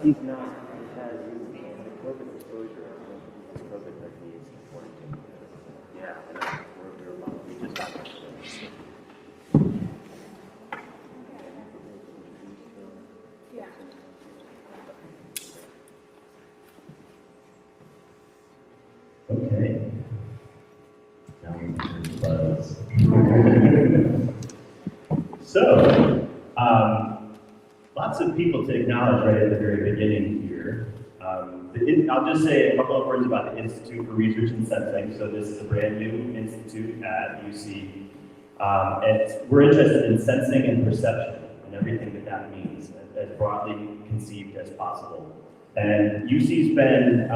He's not. He's had the COVID exposure. The COVID techniques important to him. Yeah, and we just got that. Yeah. Okay. Now we turn to buzz. So, lots of people to acknowledge right at the very beginning here. I'll just say a couple of words about the Institute for Research and Sensing. So this is a brand new institute at UC. And we're interested in sensing and perception and everything that that means, as broadly conceived as possible. And UC's been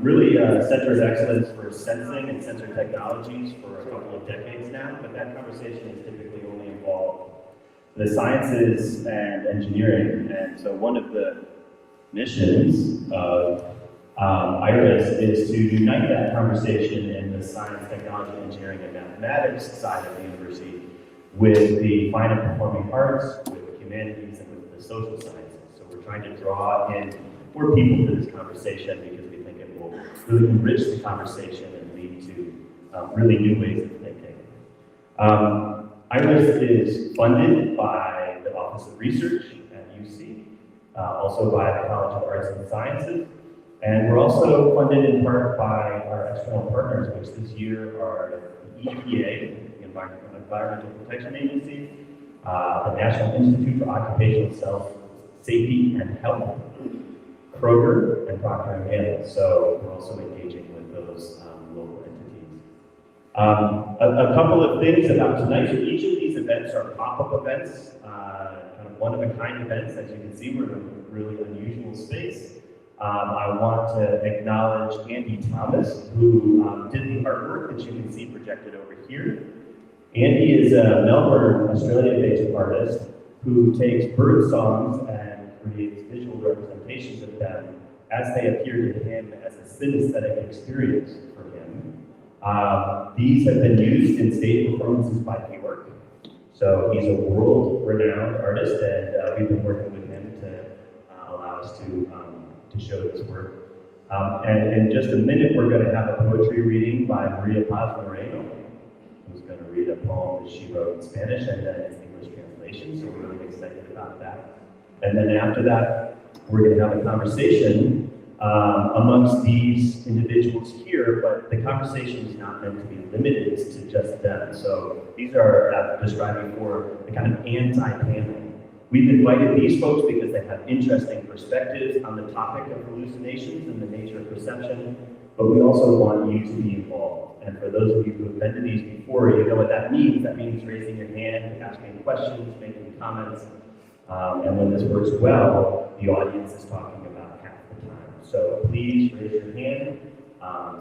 really a center of excellence for sensing and sensor technologies for a couple of decades now, but that conversation has typically only involved the sciences and engineering. And so one of the missions of IRiS is to unite that conversation in the science, technology, engineering, and mathematics side of the university with the fine and performing arts, with the humanities, and with the social sciences. So we're trying to draw in more people to this conversation because we think it will really enrich the conversation and lead to really new ways of thinking. IRiS is funded by the Office of Research at UC, also by the College of Arts and Sciences, and we're also funded in part by our external partners, which this year are the EPA, the Environmental Protection Agency, the National Institute for Occupational Safety and Health, Kroger, and Procter Gamble. So we're also engaging with those local entities. A couple of things about tonight. So each of these events are pop-up events, kind of one-of-a-kind events. As you can see, we're in a really unusual space. I want to acknowledge Andy Thomas, who did the artwork that you can see projected over here. Andy is a Melbourne, Australia-based artist who takes bird songs and creates visual representations of them as they appear to him as a synesthetic experience for him. These have been used in stage performances by Bjork. So he's a world-renowned artist, and we've been working with him to allow us to show this work. And in just a minute, we're going to have a poetry reading by Maria Paz Moreno, who's going to read a poem that she wrote in Spanish and then its English translation. So we're really excited about that. And then after that, we're going to have a conversation amongst these individuals here, but the conversation is not meant to be limited to just them. So these are describing for the kind of anti-panel. We've invited these folks because they have interesting perspectives on the topic of hallucinations and the nature of perception, but we also want you to be involved. And for those of you who have been to these before, you know what that means. That means raising your hand, asking questions, making comments. And when this works well, the audience is talking about half the time. So please raise your hand,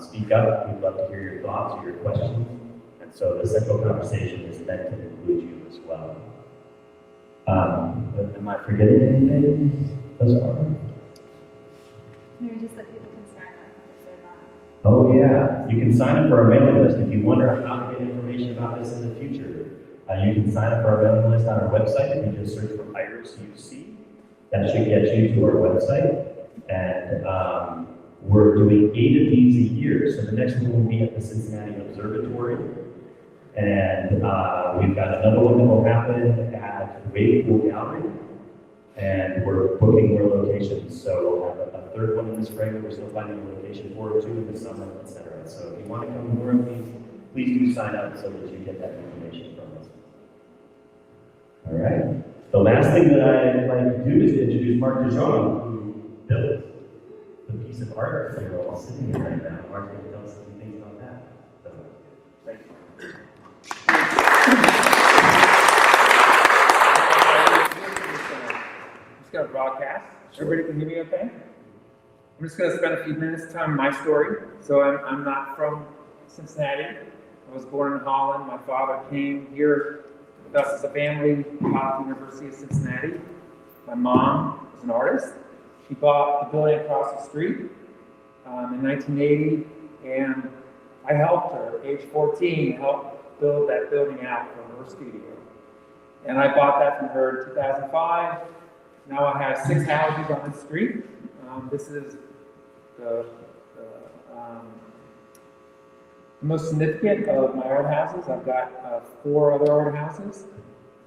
speak up. We'd love to hear your thoughts or your questions. And so the central conversation is meant to include you as well. Am I forgetting anything thus far? Maybe just that people can sign up if they're not. Oh yeah, you can sign up for our mailing list. If you wonder how to get information about this in the future, you can sign up for our mailing list on our website. If you just search for IRiS UC, that should get you to our website. And we're doing 8 of these a year. So the next one will be at the Cincinnati Observatory. And we've got another one that will happen at Wave Pool Gallery. And we're booking more locations. So we'll have a third one in the spring that we're still finding a location for, 2 in the summer, etc. So if you want to come to more of these, please do sign up so that you get that information from us. All right. The last thing that I'd like to do is to introduce Marc DeJong, who built the piece of art that you're all sitting in right now. Marc's going to tell us some things about that. So, thank you. Just going to broadcast. Everybody can hear me okay? I'm just going to spend a few minutes telling my story. So I'm not from Cincinnati. I was born in Holland. My father came here with us as a family out of the University of Cincinnati. My mom was an artist. She bought the building across the street in 1980, and I helped her, age 14, help build that building out for her studio. And I bought that from her in 2005, Now I have 6 houses on the street. This is the most significant of my art houses. I've got 4 other art houses.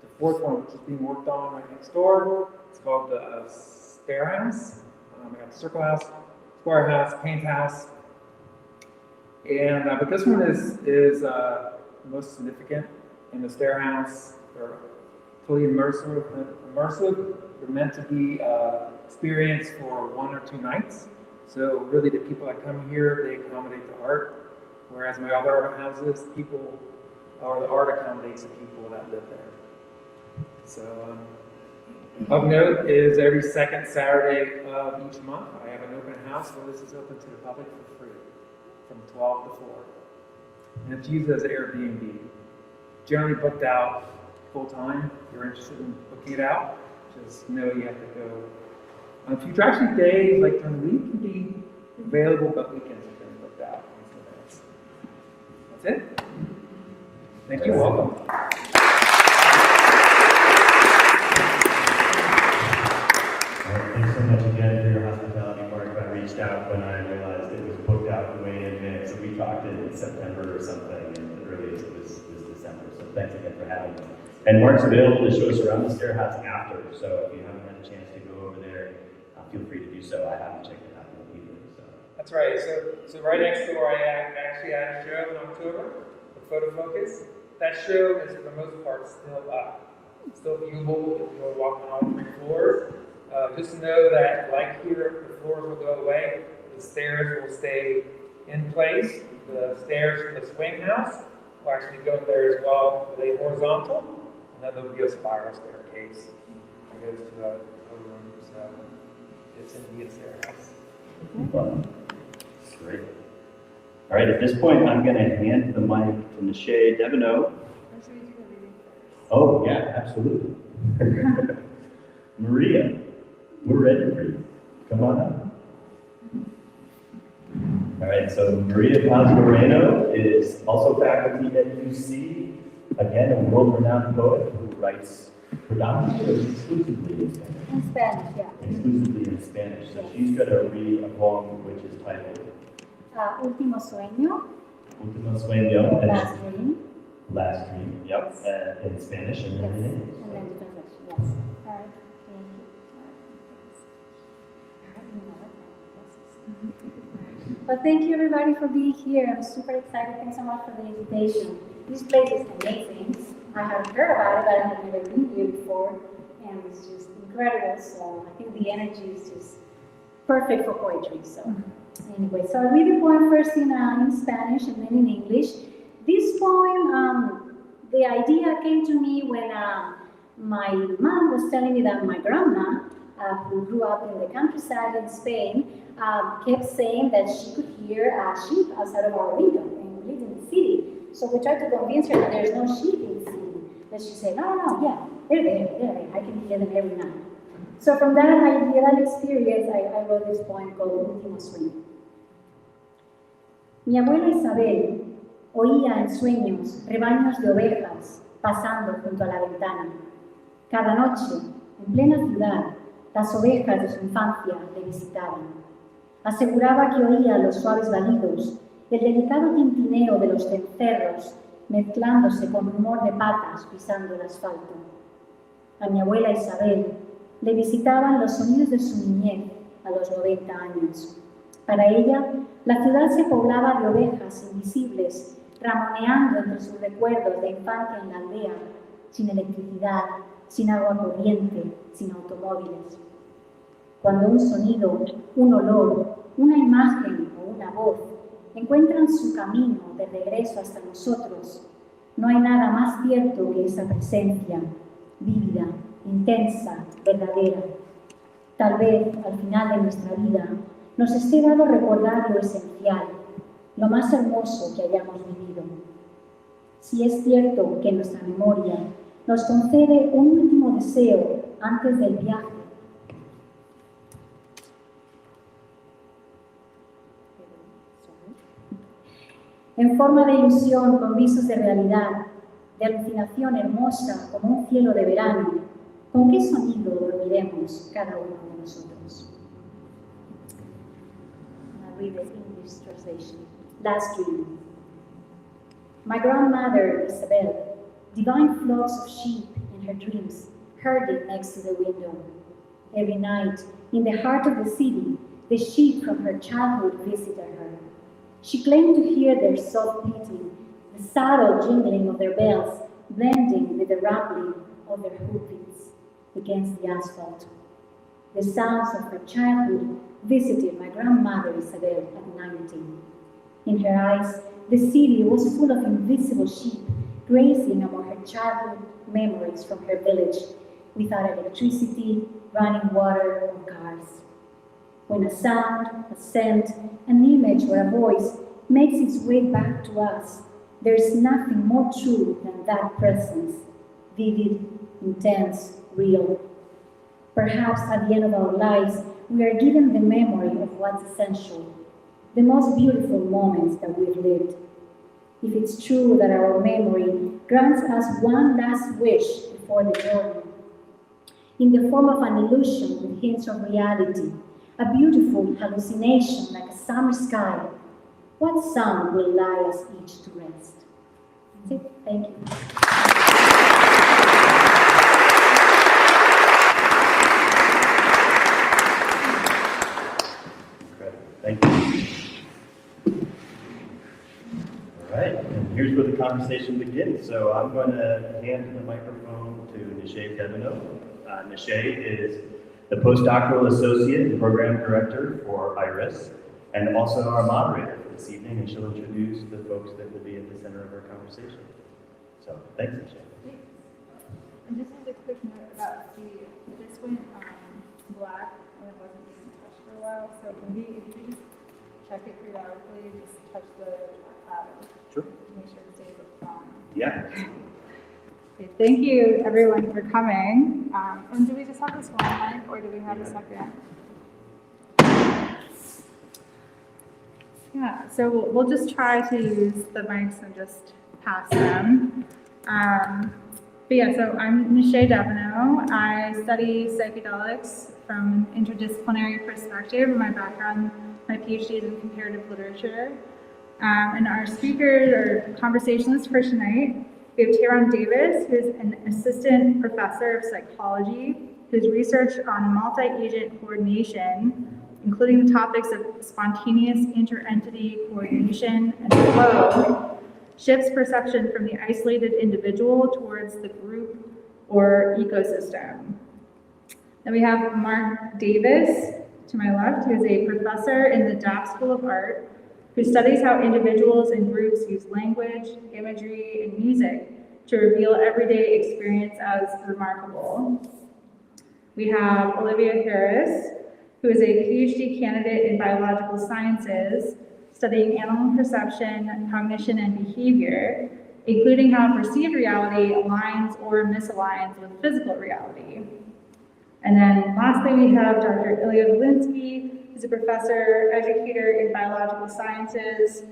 The 4th one, which is being worked on right next door, it's called the Stair House. I got the Circle House, Square House, Paint House, and but this one is most significant. In the Stair House, they're fully immersive. They're meant to be experienced for 1 or 2 nights. So really, the people that come here, they accommodate the art. Whereas my other art houses, the art accommodates the people that live there. So of note is every 2nd Saturday of each month, I have an open house where this is open to the public for free, from 12 to 4. And it's used as an Airbnb. Generally booked out full time. If you're interested in booking it out, just know you have to go. Future actually days, like during the week, can be available, but weekends have been booked out. That's it. Thank you. Welcome. Thanks so much again for your hospitality, Mark. I reached out when I realized it was booked out way in advance. So we talked in September or something, and the earliest was December. So thanks again for having me. And Mark's available to show us around the Stair House after. So if you haven't had a chance to go over there, feel free to do so. I haven't checked it out in the evening. So. That's right. So right next door, I actually had a show in October, the Photo Focus. That show is, for the most part, still up. Still viewable if you're walking all 3 floors. Just know that, like here, the floors will go away. The stairs will stay in place. The stairs from the swing house will actually go there as well with a horizontal. And then there'll be a spiral staircase that goes to the other room. So it's in the Stair House. Fun. Great. All right, at this point, I'm going to hand the mic to Nishay Deveneaux. Oh, yeah, absolutely. Maria, we're ready for you. Come on up. All right, so Maria Paz Moreno is also faculty at UC, again, a world-renowned poet who writes predominantly or exclusively in Spanish? In Spanish, yeah. Exclusively in Spanish. So she's going to read a poem which is titled Último Sueño, Último Sueño. Last Dream. Last Dream, yep, in Spanish and then in English. And then the translation, yes. All right, thank you. Well, thank you everybody for being here. I'm super excited. Thanks so much for the invitation. This place is amazing. I haven't heard about it, but I have never been here before. And it's just incredible. So I think the energy is just perfect for poetry. So anyway, so I'll read the poem first in Spanish and then in English. This poem, the idea came to me when my mom was telling me that my grandma, who grew up in the countryside in Spain, kept saying that she could hear sheep outside of our window, and we lived in the city. So we tried to convince her that there's no sheep in the city. But she said, no, yeah, they're there, I can hear them every night. So from that idea, that experience, I wrote this poem called Último Sueño. Mi abuela Isabel oía en sueños rebaños de ovejas pasando junto a la ventana. Cada noche, en plena ciudad, las ovejas de su infancia le visitaban. Aseguraba que oía los suaves balidos, el delicado tintineo de los cencerros, mezclándose con rumor de patas pisando el asfalto. A mi abuela Isabel le visitaban los sonidos de su niñez a los 90 años. Para ella, la ciudad se poblaba de ovejas invisibles, ramoneando entre sus recuerdos de infancia en la aldea, sin electricidad, sin agua corriente, sin automóviles. Cuando un sonido, un olor, una imagen o una voz encuentran su camino de regreso hasta nosotros, no hay nada más cierto que esa presencia, vívida, intensa, verdadera. Tal vez, al final de nuestra vida, nos esté dado recordar lo esencial, lo más hermoso que hayamos vivido. Si es cierto que nuestra memoria nos concede un último deseo antes del viaje, en forma de ilusión con visos de realidad, de alucinación hermosa como un cielo de verano, ¿Con qué sonido dormiremos cada uno de nosotros? I'll read the English translation. Last dream. My grandmother, Isabel, divine flocks of sheep in her dreams, herded next to the window. Every night, in the heart of the city, the sheep from her childhood visited her. She claimed to hear their soft bleating, the subtle jingling of their bells, blending with the rumbling of their hoofbeats against the asphalt. The sounds of her childhood visited my grandmother Isabel at 90. In her eyes, the city was full of invisible sheep grazing among her childhood memories from her village, without electricity, running water, or cars. When a sound, a scent, an image, or a voice makes its way back to us, there is nothing more true than that presence, vivid, intense, real. Perhaps at the end of our lives, we are given the memory of what's essential, the most beautiful moments that we've lived. If it's true that our memory grants us one last wish before the journey, in the form of an illusion with hints of reality, a beautiful hallucination like a summer sky, what sound will lie us each to rest? That's it. Thank you. Thank you. All right, and here's where the conversation begins. So I'm going to hand the microphone to Nishay Deveneaux. Nishay is the postdoctoral associate and program director for IRiS, and also our moderator for this evening, and she'll introduce the folks that will be at the center of our conversation. So, thanks, Nishay. And just as a quick note about this went black and it wasn't being touched for a while, so maybe if you just check it periodically, just touch the pattern. Sure. Make sure it stays on. Yeah. Okay, thank you everyone for coming. And do we just have this one mic or do we have a second? Yeah, so we'll just try to use the mics and just pass them. But yeah, so I'm Nishay Deveneaux. I study psychedelics from an interdisciplinary perspective. My background, my PhD is in comparative literature. And our speakers or conversationalists for tonight, we have Tyrone Davis, who's an assistant professor of psychology, whose research on multi-agent coordination, including the topics of spontaneous inter-entity coordination and flow, shifts perception from the isolated individual towards the group or ecosystem. Then we have Mark Davis, to my left, who is a professor in the Daff School of Art, who studies how individuals and groups use language, imagery, and music to reveal everyday experience as remarkable. We have Olivia Harris, who is a PhD candidate in biological sciences, studying animal perception, cognition, and behavior, including how perceived reality aligns or misaligns with physical reality. And then lastly, we have Dr. Ilya Volinsky, who's a professor, educator in biological sciences,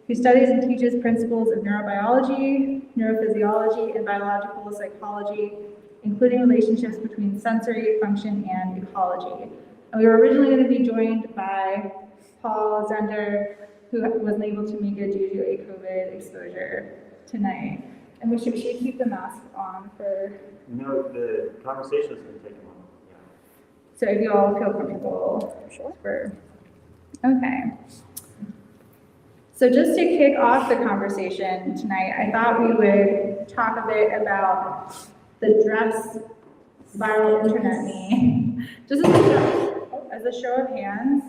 who studies and teaches principles of neurobiology, neurophysiology, and biological psychology, including relationships between sensory, function, and ecology. And we were originally going to be joined by Paul Zender, who wasn't able to make it due to a COVID exposure tonight. And we should keep the mask on for... No, the conversation is going to take a moment. Yeah. So if you all feel comfortable. Sure. Okay. So just to kick off the conversation tonight, I thought we would talk a bit about the dress viral internet meme. Just as a show of hands,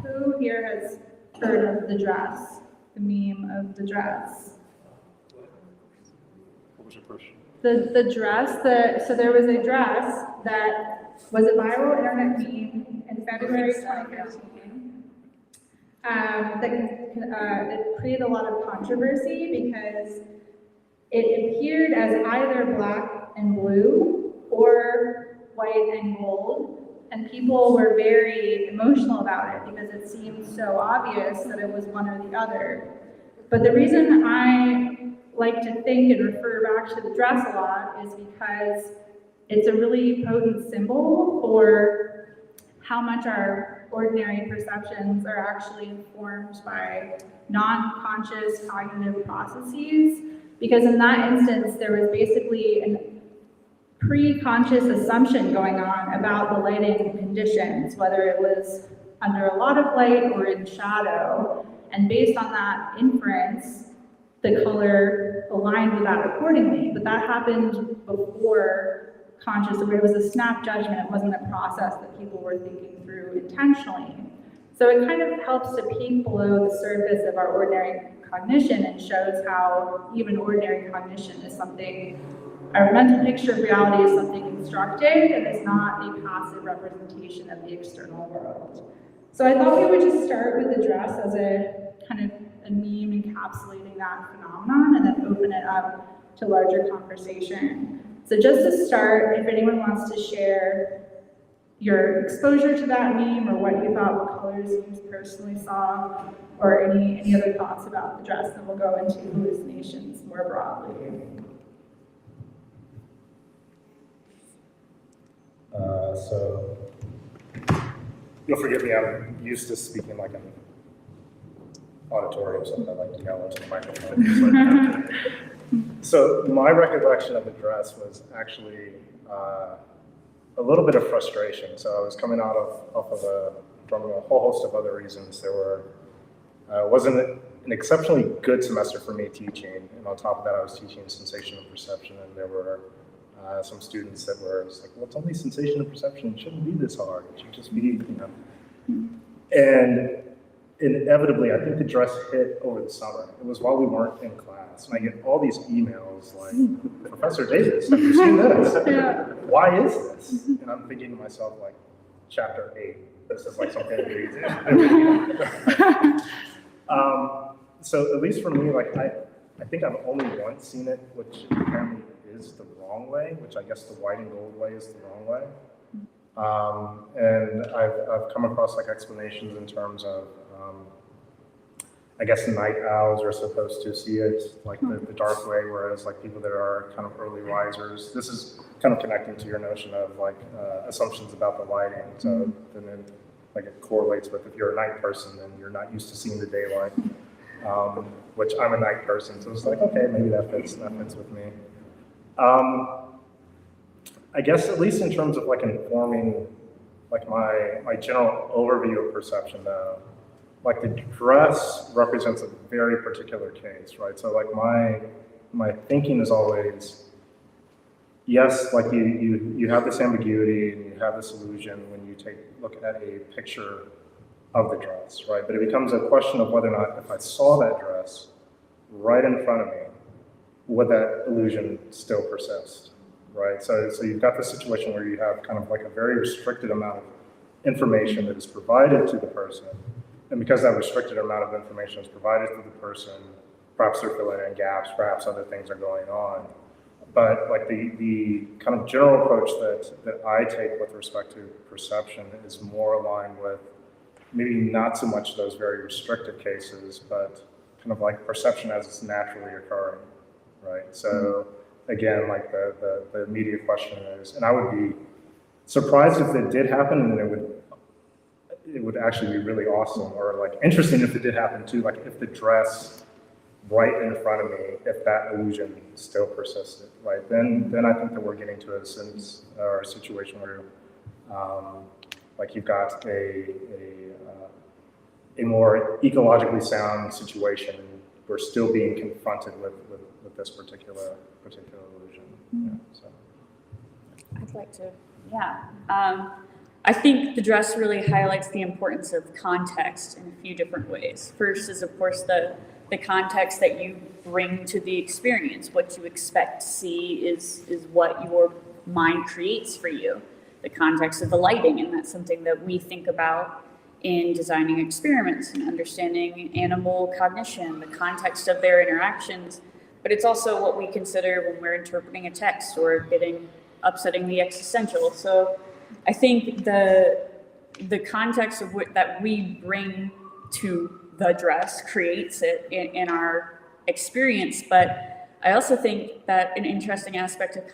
who here has heard of the dress, the meme of the dress? What was your question? The dress, so there was a dress that was a viral internet meme in February 2015. It created a lot of controversy because it appeared as either black and blue or white and gold. And people were very emotional about it because it seemed so obvious that it was one or the other. But the reason I like to think and refer back to the dress a lot is because it's a really potent symbol for how much our ordinary perceptions are actually informed by non-conscious cognitive processes. Because in that instance, there was basically an pre-conscious assumption going on about the lighting conditions, whether it was under a lot of light or in shadow. And based on that inference, the color aligned with that accordingly. But that happened before conscious awareness. It was a snap judgment. It wasn't a process that people were thinking through intentionally. So it kind of helps to peek below the surface of our ordinary cognition and shows how even ordinary cognition is something, our mental picture of reality is something constructed and is not a passive representation of the external world. So I thought we would just start with the dress as a kind of a meme encapsulating that phenomenon and then open it up to larger conversation. So just to start, if anyone wants to share your exposure to that meme or what you thought, what colors you personally saw, or any other thoughts about the dress, then we'll go into hallucinations more broadly. So you'll forgive me, I'm used to speaking like an auditorium, so I like to yell into the microphone. So my recollection of the dress was actually a little bit of frustration. So I was coming out from a whole host of other reasons. There were wasn't an exceptionally good semester for me teaching, and on top of that, I was teaching sensation and perception, and there were some students that were like, well, it's only sensation and perception. It shouldn't be this hard. It should just be, you know. And inevitably, I think the dress hit over the summer. It was while we weren't in class, and I get all these emails like, Professor Davis, have you seen this? Why is this? And I'm thinking to myself, like, chapter 8. This is like something easy. So at least for me, like, I think I've only once seen it, which apparently is the wrong way, which I guess the white and gold way is the wrong way. And I've come across like explanations in terms of, I guess night owls are supposed to see it like the dark way, whereas like people that are kind of early risers, this is kind of connecting to your notion of like assumptions about the lighting. So then like it correlates with if you're a night person, then you're not used to seeing the daylight, which I'm a night person. So it's like, okay, maybe that fits with me. I guess at least in terms of like informing like my general overview of perception though, like the dress represents a very particular case, right? So like my thinking is always, yes, like you have this ambiguity and you have this illusion when you look at a picture of the dress, right? But it becomes a question of whether or not if I saw that dress right in front of me, would that illusion still persist, right? So you've got this situation where you have kind of like a very restricted amount of information that is provided to the person. And because that restricted amount of information is provided to the person, perhaps they're filling in gaps, perhaps other things are going on. But like the kind of general approach that I take with respect to perception is more aligned with maybe not so much those very restricted cases, but kind of like perception as it's naturally occurring, right? So again, like the immediate question is, and I would be surprised if it did happen, and it would actually be really awesome, or like interesting if it did happen too, like if the dress right in front of me, if that illusion still persisted, right? Then I think that we're getting to a situation where like you've got a more ecologically sound situation. We're still being confronted with this particular illusion. Yeah, so. I'd like to, I think the dress really highlights the importance of context in a few different ways. First is, of course, the context that you bring to the experience. What you expect to see is what your mind creates for you. The context of the lighting, and that's something that we think about in designing experiments and understanding animal cognition, the context of their interactions. But it's also what we consider when we're interpreting a text or upsetting the existential. So I think the context of that we bring to the dress creates it in our experience. But I also think that an interesting aspect of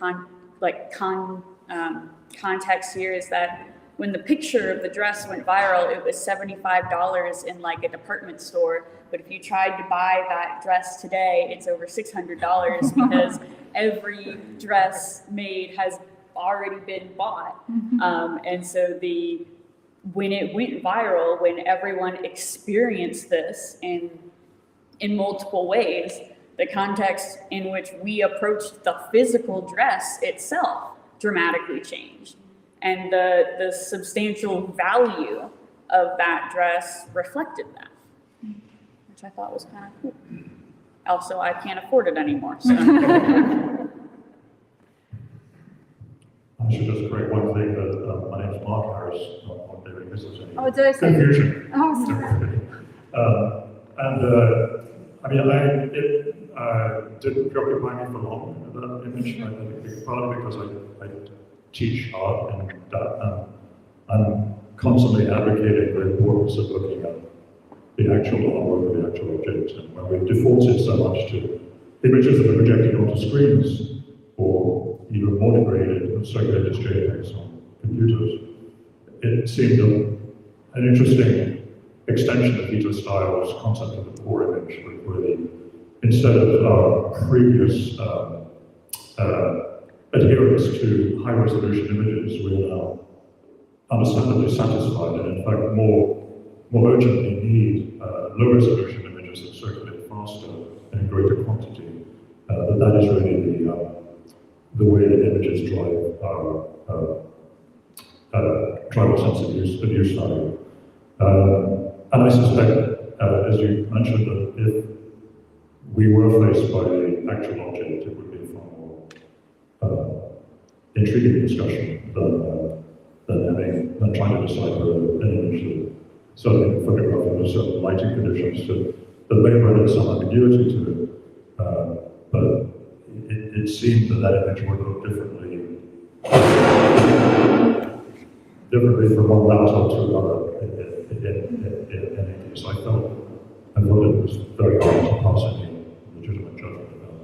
context here is that when the picture of the dress went viral, it was $75 in like a department store. But if you tried to buy that dress today, it's over $600 because every dress made has already been bought. And so when it went viral, when everyone experienced this in multiple ways, the context in which we approached the physical dress itself dramatically changed. And the substantial value of that dress reflected that, which I thought was kind of cool. Also, I can't afford it anymore, so. I should just correct one thing, that my name's Mark Harris, not David Mrs. Oh, did I say? Confusion. Oh, sorry. I mean, it didn't preoccupy me for long, that image. I think partly because I teach art, and I'm constantly advocating the importance of looking at the actual artwork, the actual objects, and when we've defaulted so much to images that are projected onto screens, or even more degraded circulated JPEGs on computers, it seemed an interesting extension of Peter's style's concept of the core image, where instead of our previous adherence to high-resolution images, we're now understandably satisfied, and in fact more urgently need low-resolution images that circulate faster and in greater quantity. That is really the way that images drive our sense of use value. And I suspect, as you mentioned, that if we were faced by the actual object, it would be a far more intriguing discussion than trying to decide whether an image, certainly in photograph under certain lighting conditions, that may run into some ambiguity to it. But it seemed that image would look differently from one laptop to another. So I felt it was very hard to pass any legitimate judgment about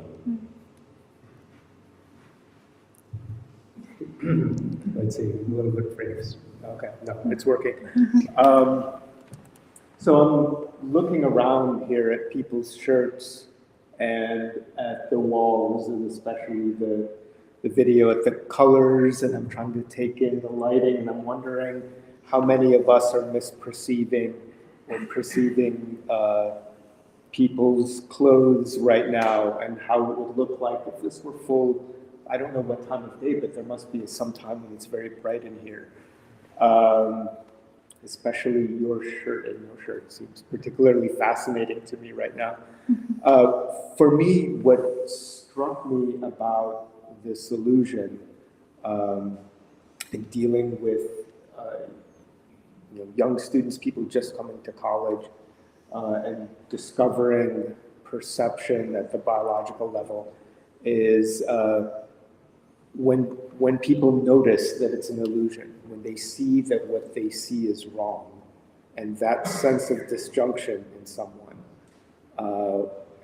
it. Let's see, a little bit frames. Okay, no, it's working. So I'm looking around here at people's shirts and at the walls, and especially the video, at the colors, and I'm trying to take in the lighting, and I'm wondering how many of us are misperceiving or perceiving people's clothes right now, and how it would look like if this were full. I don't know what time of day, but there must be some time when it's very bright in here. Especially your shirt seems particularly fascinating to me right now. For me, what struck me about this illusion in dealing with young students, people just coming to college, and discovering perception at the biological level is when people notice that it's an illusion, when they see that what they see is wrong, and that sense of disjunction in someone,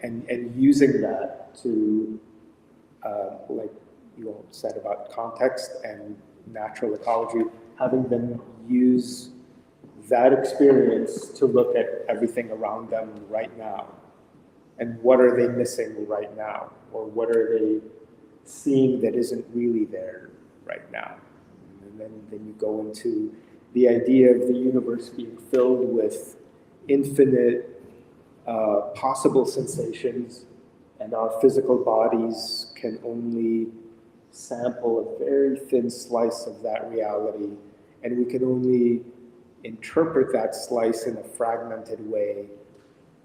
and using that to, like you all said about context and natural ecology, having them use that experience to look at everything around them right now, and what are they missing right now, or what are they seeing that isn't really there right now. And then you go into the idea of the universe being filled with infinite possible sensations, and our physical bodies can only sample a very thin slice of that reality, and we can only interpret that slice in a fragmented way,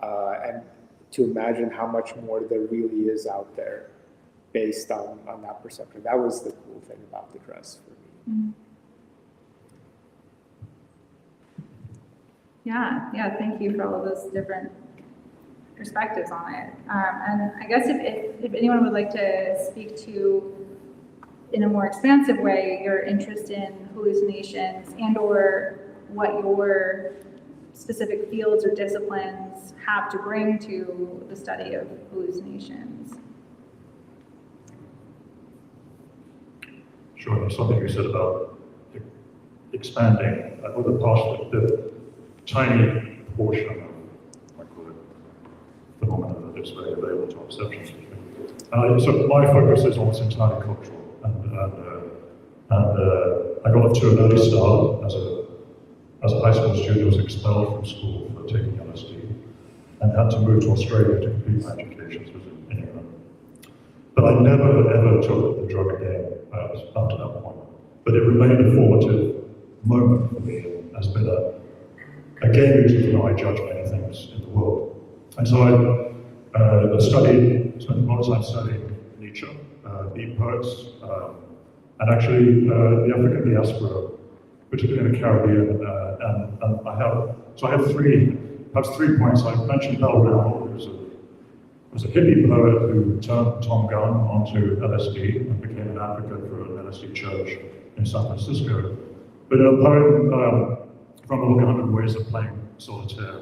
and to imagine how much more there really is out there based on that perception. That was the cool thing about the dress for me. Mm-hmm. Yeah, thank you for all of those different perspectives on it. And I guess if anyone would like to speak to, in a more expansive way, your interest in hallucinations and or what your specific fields or disciplines have to bring to the study of hallucinations. showing you something you said about expanding, or the tiny portion of, I call it, phenomena that is very available to our perceptions. So my focus is almost entirely cultural, and I got off to an early start as a high school student. I was expelled from school for taking LSD, and had to move to Australia to complete my education. So it was in England. But I never ever took the drug again up to that point. But it remained a formative moment for me as been a game used for how I judge many things in the world. And so I spent a lot of time studying Nietzsche, beat poets, and actually the African diaspora, particularly in the Caribbean. And I have perhaps 3 points. I mentioned Bell Gamble, who was a hippie poet who turned Tom Gunn onto LSD and became an advocate for an LSD church in San Francisco. But in a poem from the book 100 Ways of Playing Solitaire,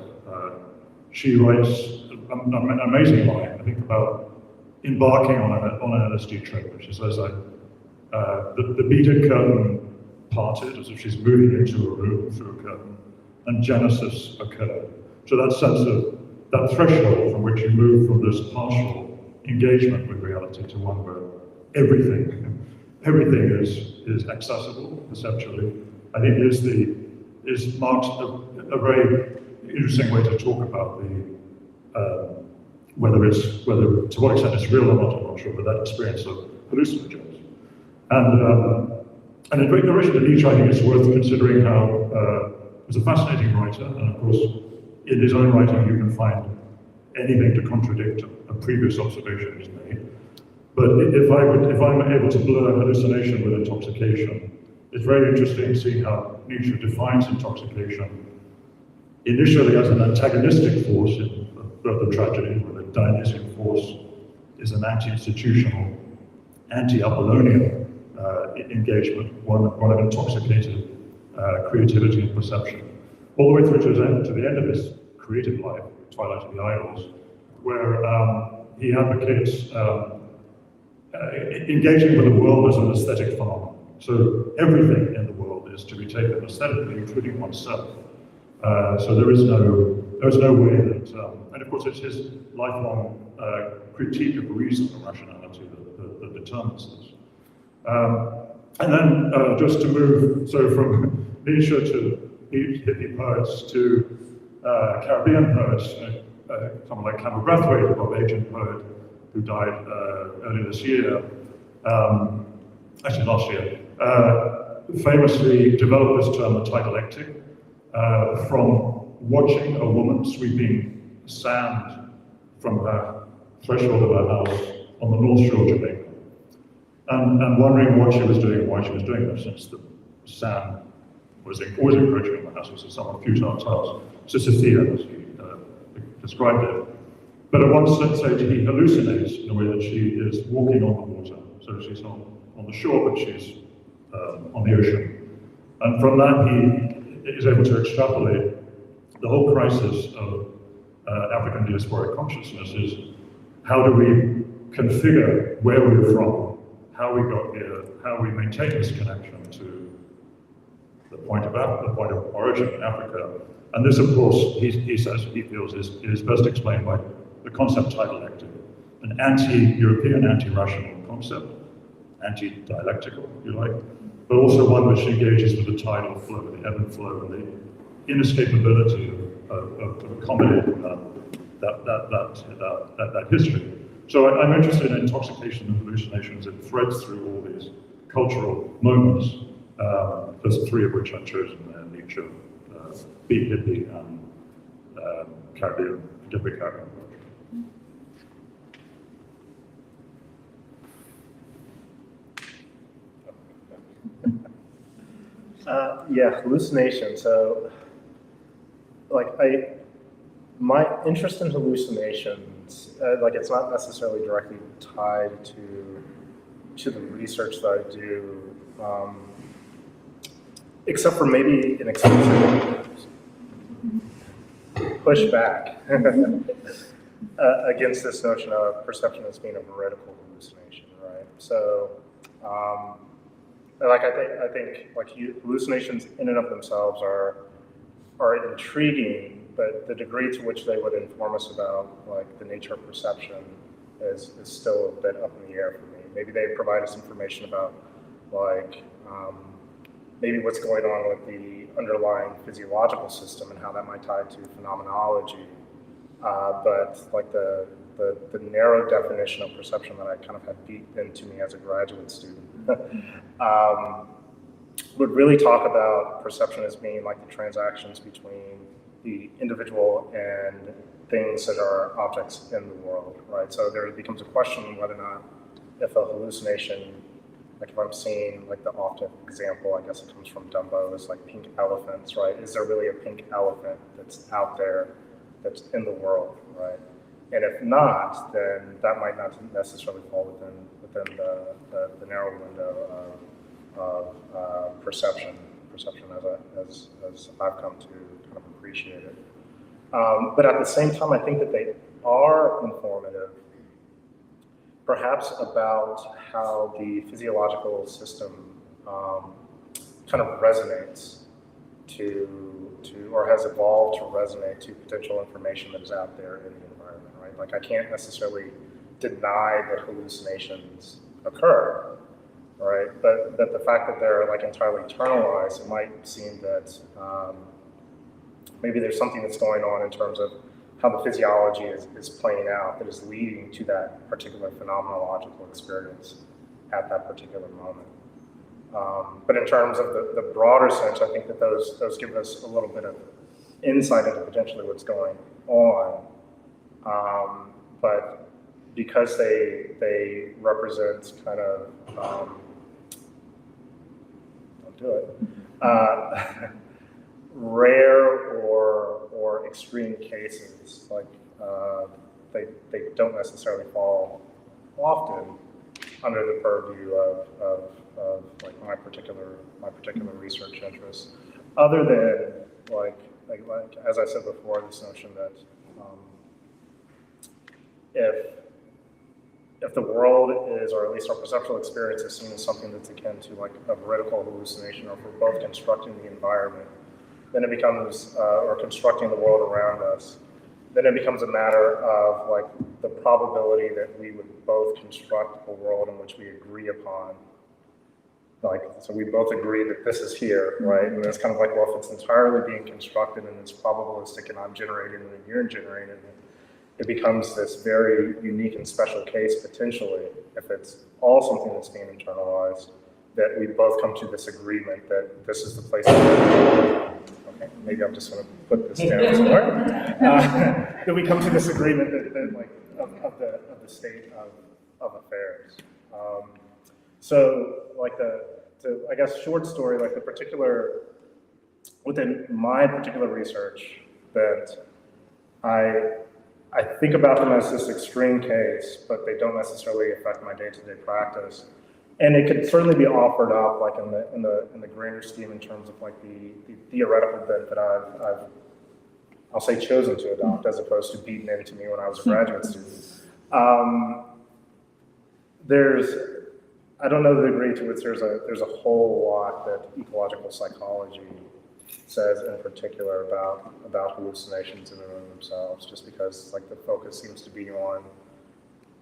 she writes an amazing line, I think, about embarking on an LSD trip. And she says, the beaded curtain parted as if she's moving into a room through a curtain, and Genesis occurred. So that sense of that threshold from which you move from this partial engagement with reality to one where everything is accessible perceptually, I think marks a very interesting way to talk about whether to what extent it's real or not, I'm not sure, but that experience of hallucinogens. And in relation to Nietzsche, I think it's worth considering how he's a fascinating writer, and of course, in his own writing, you can find anything to contradict a previous observation he's made. But if I'm able to blur hallucination with intoxication, it's very interesting seeing how Nietzsche defines intoxication initially as an antagonistic force of the tragedy, where the Dionysian force is an anti-institutional, anti-Apollonian engagement, one of intoxicated creativity and perception, all the way through to the end of his creative life, Twilight of the Idols, where he advocates engaging with the world as an aesthetic phenomenon. So everything in the world is to be taken aesthetically, including oneself. So there's no way that, and of course it's his lifelong critique of reason and rationality that determines this. And then just to move, so from Nietzsche to hippie poets to Caribbean poets, someone like Campbell Brathwaite, a Barbadian poet who died earlier this year, actually last year, famously developed this term, the dialectic, from watching a woman sweeping sand from her threshold of her house on the North Shore of Jamaica, and wondering what she was doing and why she was doing this, since the sand was always encroaching on the house. It was a somewhat futile task. Sisyphean, as he described it. But at one stage he hallucinates in a way that she is walking on the water. So she's not on the shore, but she's on the ocean. And from that he is able to extrapolate the whole crisis of African diasporic consciousness is how do we configure where we're from, how we got here, how we maintain this connection to the point of origin in Africa. And this, of course, he says, he feels is best explained by the concept dialectic, an anti-European, anti-rational concept, anti-dialectical, if you like, but also one which engages with the tidal flow, the ebb and flow, and the inescapability of accommodating that history. So I'm interested in intoxication and hallucinations. It threads through all these cultural moments. There's three of which I've chosen there: Nietzsche, beat hippie, and Caribbean, contemporary Caribbean poetry. Yeah, hallucination. So, my interest in hallucinations, it's not necessarily directly tied to the research that I do, except for maybe an explicit pushback against this notion of perception as being a veridical hallucination, right? So, like I think like hallucinations in and of themselves are intriguing, but the degree to which they would inform us about like the nature of perception is still a bit up in the air for me. Maybe they provide us information about like maybe what's going on with the underlying physiological system and how that might tie to phenomenology. But like the narrow definition of perception that I kind of had beat into me as a graduate student would really talk about perception as being like the transactions between the individual and things that are objects in the world, right? So there becomes a question whether or not if a hallucination, like if I'm seeing like the often example, I guess it comes from Dumbo, is like pink elephants, right? Is there really a pink elephant that's out there that's in the world, right? And if not, then that might not necessarily fall within the narrow window of perception as I've come to kind of appreciate it. But at the same time, I think that they are informative, perhaps about how the physiological system kind of resonates to or has evolved to resonate to potential information that is out there in the environment, right? Like I can't necessarily deny that hallucinations occur, right? But the fact that they're like entirely internalized, it might seem that maybe there's something that's going on in terms of how the physiology is playing out that is leading to that particular phenomenological experience at that particular moment. But in terms of the broader sense, I think that those give us a little bit of insight into potentially what's going on. But because they represent kind of, don't do it, rare or extreme cases, like they don't necessarily fall often under the purview of like my particular research interests, other than like as I said before, this notion that if the world is, or at least our perceptual experience is seen as something that's akin to like a veridical hallucination, or if we're both constructing the environment, then it becomes, or constructing the world around us, then it becomes a matter of like the probability that we would both construct a world in which we agree upon. Like, so we both agree that this is here, right? And it's kind of like, well, if it's entirely being constructed and it's probabilistic and I'm generating it and you're generating it, it becomes this very unique and special case potentially, if it's all something that's being internalized, that we both come to this agreement that this is the place to go. Okay, maybe I'm just going to put this down somewhere. That we come to this agreement that like of the state of affairs. So like I guess short story, like the particular, within my particular research that I think about them as this extreme case, but they don't necessarily affect my day-to-day practice. And it could certainly be offered up like in the grander scheme in terms of like the theoretical bit that I'll say chosen to adopt as opposed to beaten into me when I was a graduate student. I don't know the degree to which there's a whole lot that ecological psychology says in particular about hallucinations in and of themselves, just because like the focus seems to be on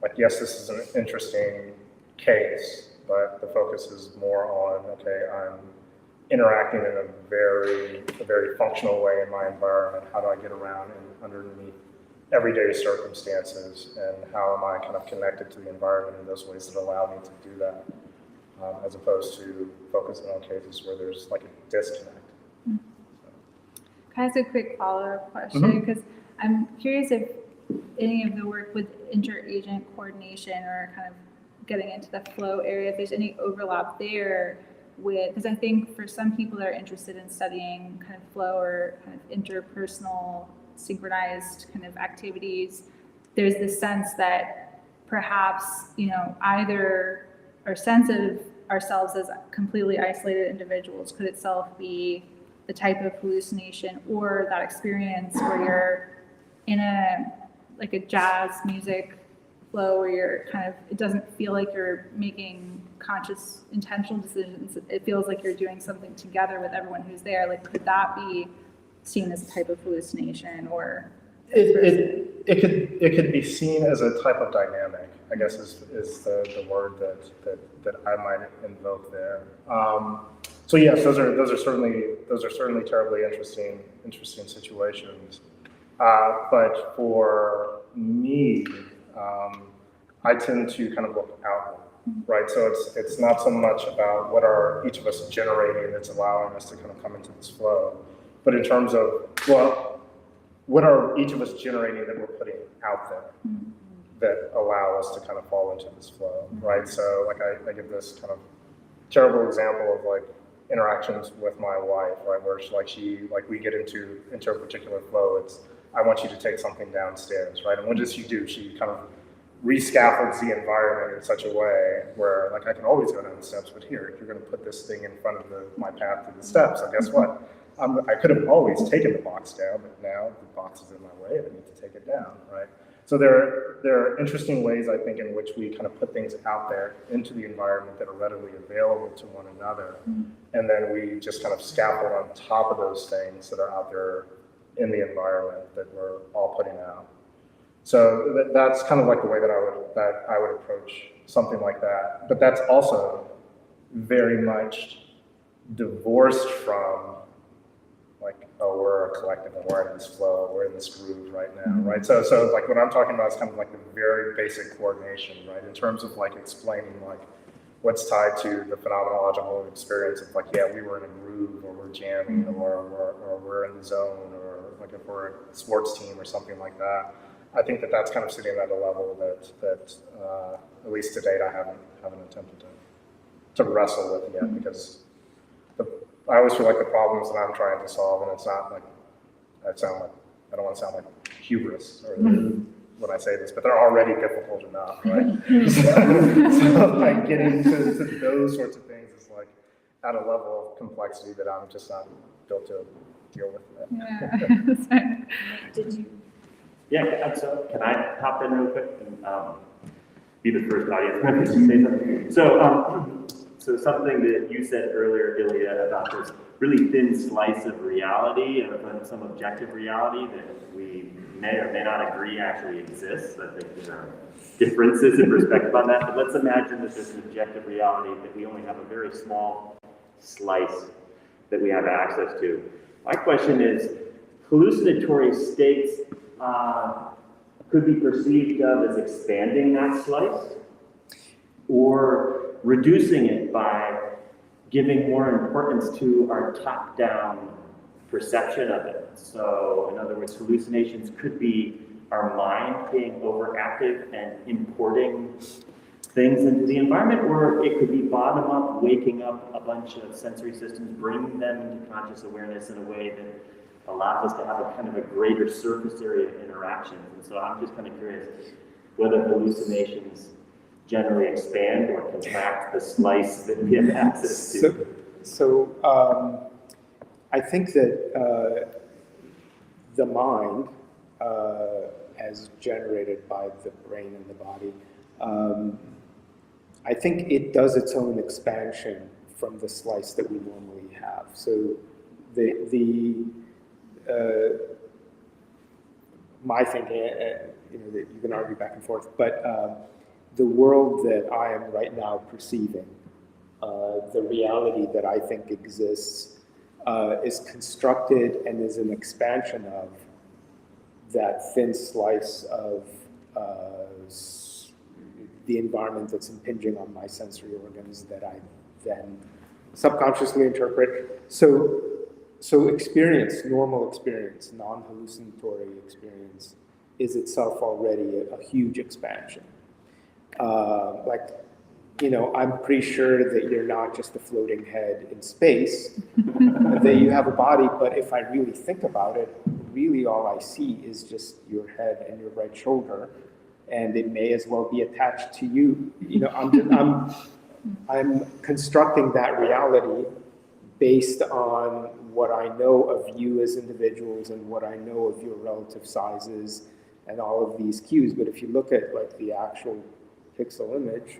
like, yes, this is an interesting case, but the focus is more on, okay, I'm interacting in a very functional way in my environment. How do I get around and underneath everyday circumstances, and how am I kind of connected to the environment in those ways that allow me to do that, as opposed to focusing on cases where there's like a disconnect. Can I ask a quick follow-up question? Because I'm curious if any of the work with inter-agent coordination or kind of getting into the flow area, if there's any overlap there with, because I think for some people that are interested in studying kind of flow or kind of interpersonal synchronized kind of activities, there's this sense that perhaps, either our sense of ourselves as completely isolated individuals could itself be the type of hallucination, or that experience where you're in a jazz music flow where you're kind of, it doesn't feel like you're making conscious, intentional decisions. It feels like you're doing something together with everyone who's there. Like, could that be seen as a type of hallucination, or? It could be seen as a type of dynamic, I guess is the word that I might invoke there. So yes, those are certainly terribly interesting situations. But for me, I tend to kind of look outward, right? So it's not so much about what are each of us generating that's allowing us to kind of come into this flow, but in terms of, well, what are each of us generating that we're putting out there that allow us to kind of fall into this flow, right? So like I give this kind of terrible example of like interactions with my wife, right? Where we get into a particular flow. It's, I want you to take something downstairs, right? And what does she do? She kind of rescaffolds the environment in such a way where, like, I can always go down the steps, but here, if you're going to put this thing in front of my path to the steps, so guess what? I could have always taken the box down, but now the box is in my way, and I need to take it down, right? So there are interesting ways, I think, in which we kind of put things out there into the environment that are readily available to one another, and then we just kind of scaffold on top of those things that are out there in the environment that we're all putting out. So that's kind of like the way that I would approach something like that. But that's also very much divorced from like, oh, we're a collective and we're in this flow, we're in this groove right now, right? So like what I'm talking about is kind of like the very basic coordination, right? In terms of like explaining like what's tied to the phenomenological experience of like, yeah, we were in a groove, or we're jamming, or we're in the zone, or like if we're a sports team or something like that. I think that's kind of sitting at a level that at least to date I haven't attempted to wrestle with yet, because I always feel like the problems that I'm trying to solve, and it's not like I don't want to sound like hubris or when I say this, but they're already difficult enough, right? so like getting to those sorts of things is like at a level of complexity that I'm just not built to deal with that. Yeah. Did you? Yeah, so can I hop in real quick and be the first audience member to say something? So something that you said earlier, Ilya, about this really thin slice of reality, of some objective reality that we may or may not agree actually exists. I think there are differences in perspective on that, but let's imagine that there's an objective reality that we only have a very small slice that we have access to. My question is, hallucinatory states could be perceived of as expanding that slice, or reducing it by giving more importance to our top-down perception of it. So, in other words, hallucinations could be our mind being overactive and importing things into the environment, or it could be bottom-up, waking up a bunch of sensory systems, bringing them into conscious awareness in a way that allows us to have a kind of a greater surface area of interactions. And so I'm just kind of curious whether hallucinations generally expand or contract the slice that we have access to. So I think that the mind, as generated by the brain and the body, I think it does its own expansion from the slice that we normally have. So my thinking, that you can argue back and forth, but the world that I am right now perceiving, the reality that I think exists, is constructed and is an expansion of that thin slice of the environment that's impinging on my sensory organs that I then subconsciously interpret. So experience, normal experience, non-hallucinatory experience is itself already a huge expansion. I'm pretty sure that you're not just a floating head in space, that you have a body, but if I really think about it, really all I see is just your head and your right shoulder, and it may as well be attached to you. I'm constructing that reality based on what I know of you as individuals and what I know of your relative sizes and all of these cues. But if you look at like the actual pixel image,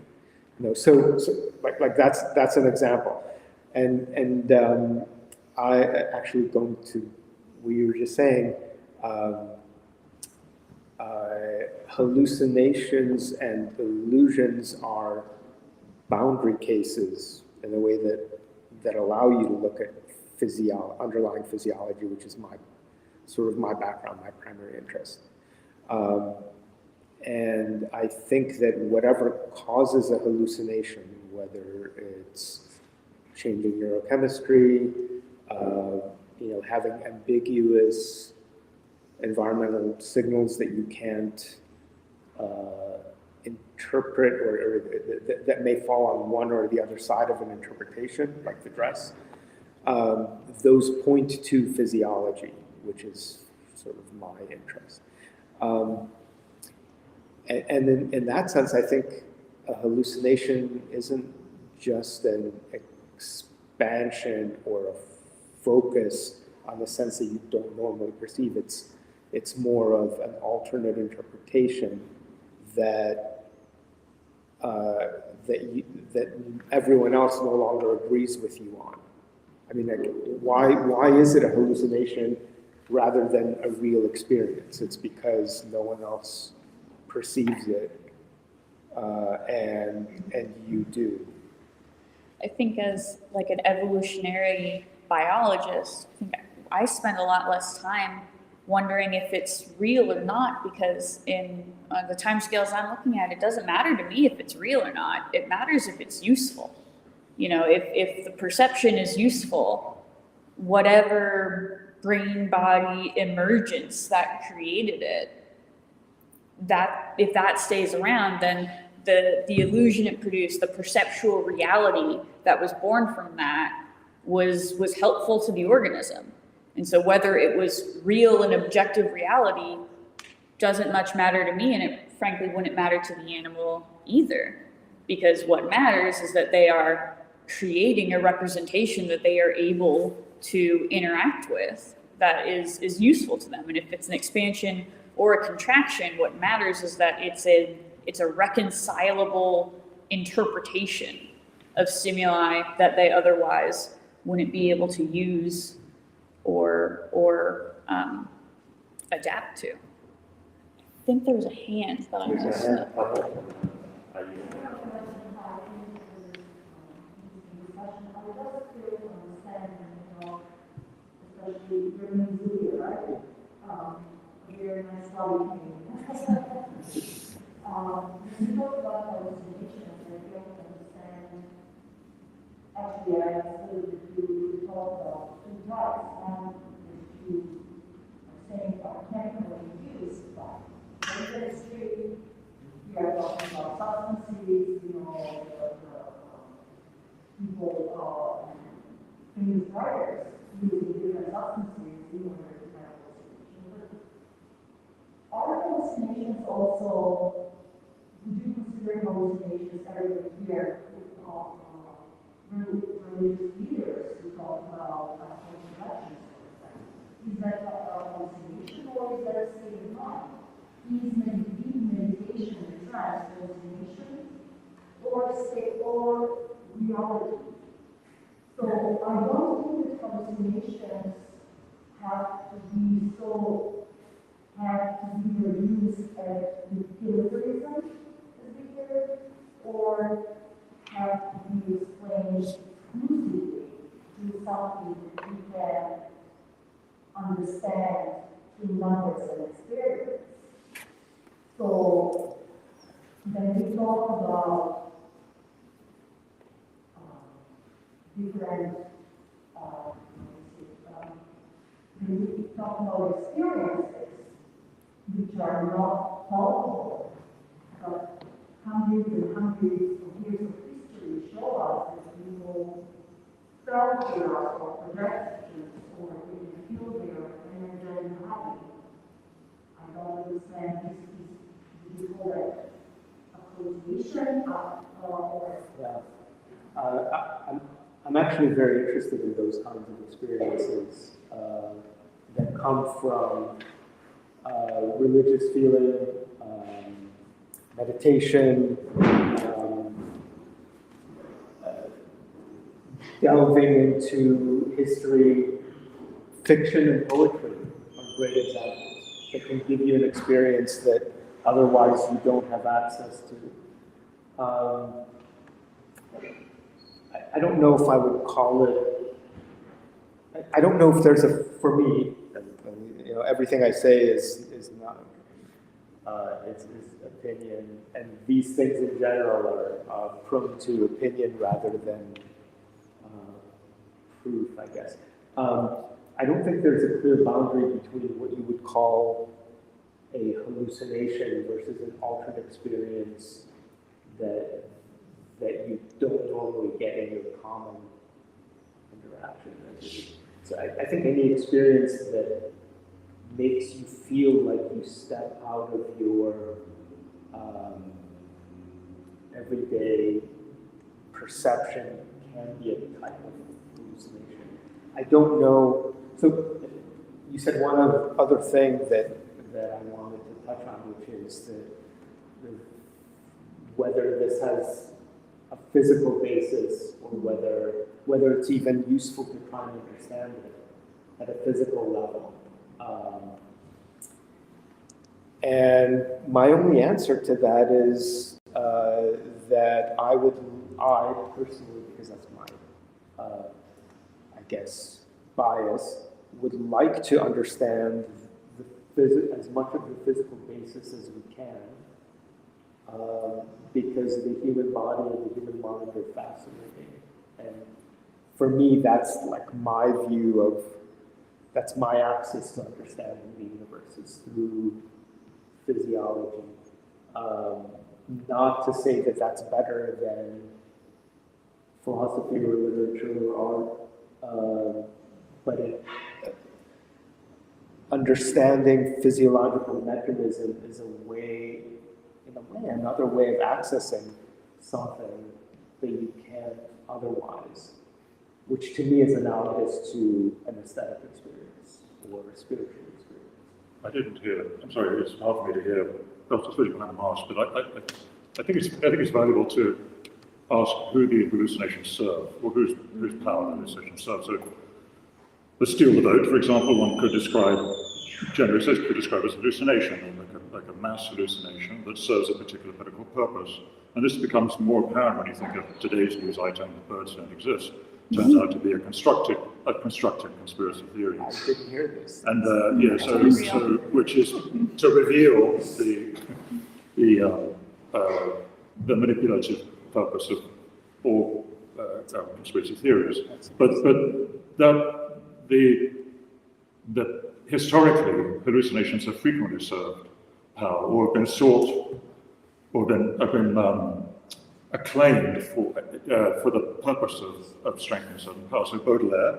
so like that's an example. And I actually going to, we were just saying, hallucinations and illusions are boundary cases in a way that allow you to look at underlying physiology, which is my background, my primary interest. And I think that whatever causes a hallucination, whether it's changing neurochemistry, having ambiguous environmental signals that you can't interpret, or that may fall on one or the other side of an interpretation, like the dress, those point to physiology, which is sort of my interest. And in that sense, I think a hallucination isn't just an expansion or a focus on the sense that you don't normally perceive. It's more of an alternate interpretation that that everyone else no longer agrees with you on. I mean, like, why is it a hallucination rather than a real experience? It's because no one else perceives it, and you do. I think as like an evolutionary biologist, I think I spend a lot less time wondering if it's real or not, because in the timescales I'm looking at, it doesn't matter to me if it's real or not. It matters if it's useful. If the perception is useful, whatever brain body emergence that created it, that if that stays around, then the illusion it produced, the perceptual reality that was born from that was helpful to the organism. And so whether it was real and objective reality doesn't much matter to me, and it frankly wouldn't matter to the animal either, because what matters is that they are creating a representation that they are able to interact with that is useful to them. And if it's an expansion or a contraction, what matters is that it's a reconcilable interpretation of stimuli that they otherwise wouldn't be able to use or adapt to. I think there was a hand that I missed. Very nice study. When you talk about hallucinations, I don't understand. Actually, I understood that you talk about two types. One is you are saying are chemically induced, but in chemistry, we are talking about substances, people famous writers using different substances in order to have hallucinations. Are hallucinations also, would you consider hallucinations everywhere here religious leaders who talk about hallucinations, for example? Is that a hallucination or is that a state of mind? Is meditation and trance hallucination or reality? So I don't think that hallucinations have to be reduced as utilitarianism, as we heard, or have to be explained exclusively to something that we can understand through numbers and experience. So when we talk about different, when we talk about experiences, which are not palpable, but hundreds and hundreds of years of history show us that people felt there or projections or even feel there and then happy. I don't understand this piece. Do you call it hallucination or? Yeah. I'm actually very interested in those kinds of experiences that come from religious feeling, meditation, delving into history, fiction and poetry are great examples that can give you an experience that otherwise you don't have access to. I don't know if I would call it, I don't know if there's for me, you know, everything I say is not, it's opinion, and these things in general are prone to opinion rather than proof, I guess. I don't think there's a clear boundary between what you would call a hallucination versus an altered experience that you don't normally get in your common interaction. So I think any experience that makes you feel like you step out of your everyday perception can be a type of hallucination. I don't know. So you said one other thing that I wanted to touch on, which is whether this has a physical basis or whether it's even useful to try and understand it at a physical level. And my only answer to that is that I personally, because that's my, I guess, bias, would like to understand as much of the physical basis as we can, because the human body and the human mind are fascinating. And for me, that's like my view of, that's my access to understanding the universe is through physiology. Not to say that that's better than philosophy or literature or art, but understanding physiological mechanism is another way of accessing something that you can't otherwise, which to me is analogous to an aesthetic experience or a spiritual experience. I didn't hear, I'm sorry, it's hard for me to hear, well, it's really when I'm asked, but I think it's valuable to ask who the hallucinations serve, or whose power the hallucinations serve. So the steal the vote, for example, one could describe, generally says could describe as hallucination, or like a mass hallucination that serves a particular political purpose. And this becomes more apparent when you think of today's news item, birds don't exist. Turns out to be a constructed conspiracy theory. I didn't hear this. And so which is to reveal the manipulative purpose of all conspiracy theories. But that historically hallucinations have frequently served power, or have been sought, or have been acclaimed for the purpose of strengthening certain power. So Baudelaire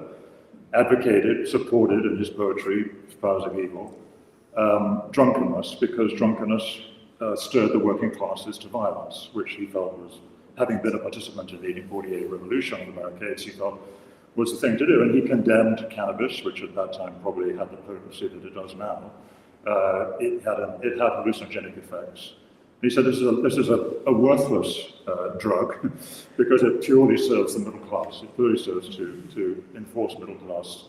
advocated, supported in his poetry, Powers of Evil, drunkenness, because drunkenness stirred the working classes to violence, which he felt was, having been a participant in the 1848 revolution on the barricades, he felt was the thing to do. And he condemned cannabis, which at that time probably had the potency that it does now. It had hallucinogenic effects. He said this is a worthless drug because it purely serves the middle class. It purely serves to enforce middle class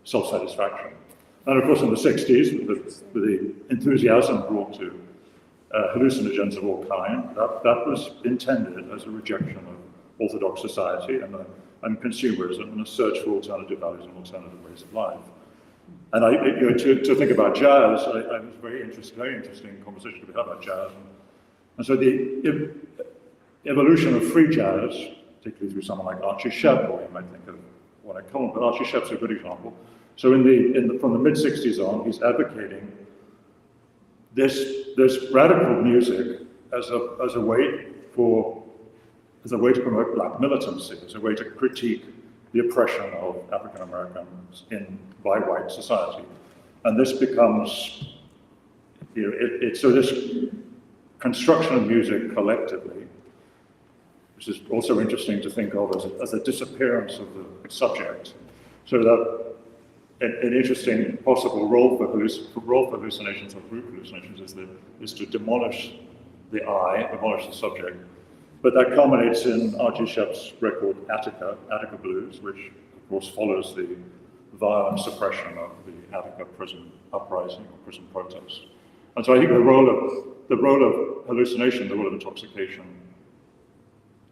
self-satisfaction. And of course, in the 60s, the enthusiasm brought to hallucinogens of all kind, that was intended as a rejection of orthodox society and consumerism and a search for alternative values and alternative ways of life. And to think about jazz, I was very interesting conversation to have about jazz. And so the evolution of free jazz, particularly through someone like Archie Shepp, or you might think of what I call him, but Archie Shepp's a good example. So from the mid-60s on, he's advocating this radical music as a way to promote black militancy, as a way to critique the oppression of African Americans by white society. And this becomes, so this construction of music collectively, which is also interesting to think of as a disappearance of the subject, so that an interesting possible role for hallucinations or group hallucinations is to demolish the I, demolish the subject. But that culminates in R.G. Shep's record Attica Blues, which of course follows the violent suppression of the Attica prison uprising or prison protests. And so I think the role of hallucination, the role of intoxication,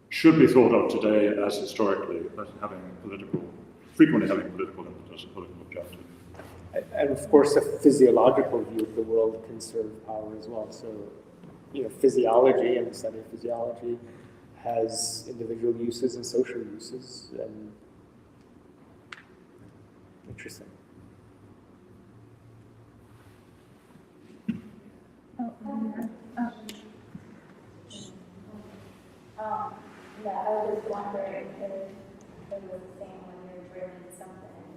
should be thought of today as historically as frequently having political impetus, political objective. And of course, a physiological view of the world can serve power as well. So, physiology and the study of physiology has individual uses and social uses, and interesting. Yeah, I was just wondering if it was the same when you're dreaming something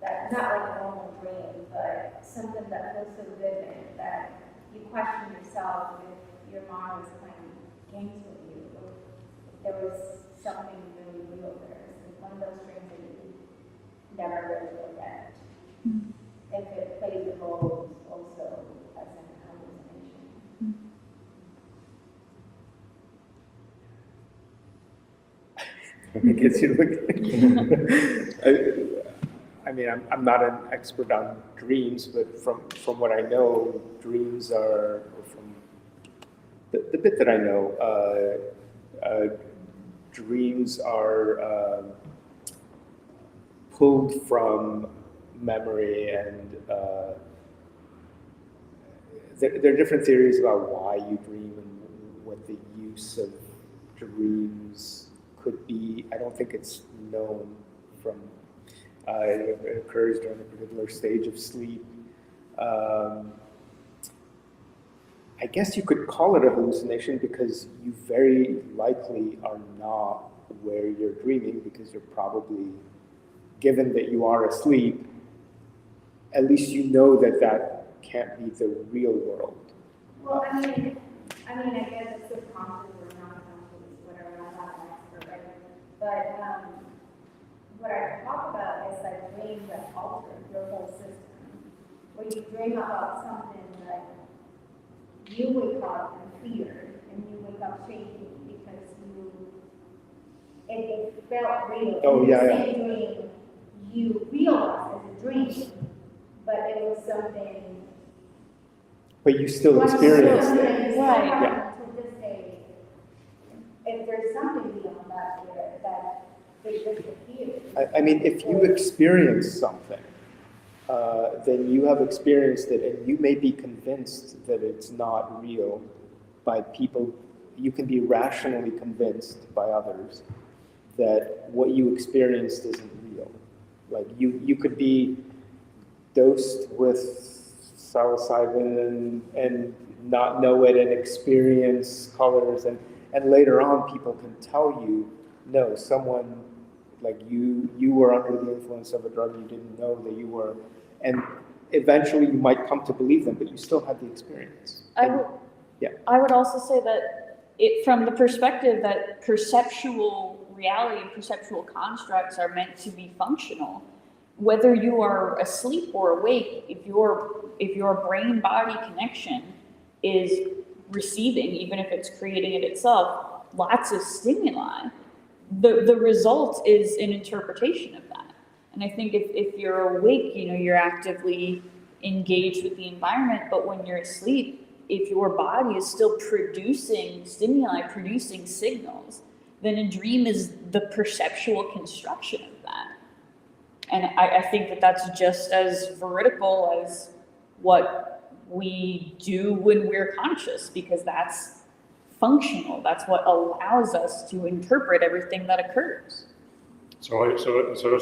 that, not like a normal dream, but something that feels so vivid that you question yourself if your mind was playing games with you, or if there was something really real there. So it's one of those dreams that you never really forget. If it plays a role also as an hallucination. I guess you look. I mean, I'm not an expert on dreams, but from what I know, dreams are, or from the bit that I know, dreams are pulled from memory, and there are different theories about why you dream and what the use of dreams could be. I don't think it's known from, it occurs during a particular stage of sleep. I guess you could call it a hallucination because you very likely are not where you're dreaming, because you're probably, given that you are asleep, at least you know that that can't be the real world. Well, I mean, I guess it's subconscious or non-conscious, whatever, I'm not an expert, right? But what I talk about is like dreams that alter your whole system, where you dream about something that you wake up in fear, and you wake up shaking because it felt real. Oh, yeah, the same dream you realize as a dream, but it was something. But you still experience it. Right. Yeah. To this day, if there's something beyond that there, that they disappear. I mean, if you experience something, then you have experienced it, and you may be convinced that it's not real by people. You can be rationally convinced by others that what you experienced isn't real. Like you could be dosed with psilocybin and not know it, and experience colors, and later on people can tell you, no, someone like you were under the influence of a drug you didn't know that you were, and eventually you might come to believe them, but you still had the experience. I would also say that from the perspective that perceptual reality and perceptual constructs are meant to be functional, whether you are asleep or awake, if your brain-body connection is receiving, even if it's creating it itself, lots of stimuli, the result is an interpretation of that. And I think if you're awake, you're actively engaged with the environment, but when you're asleep, if your body is still producing stimuli, producing signals, then a dream is the perceptual construction of that. And I think that that's just as veridical as what we do when we're conscious, because that's functional. That's what allows us to interpret everything that occurs. So as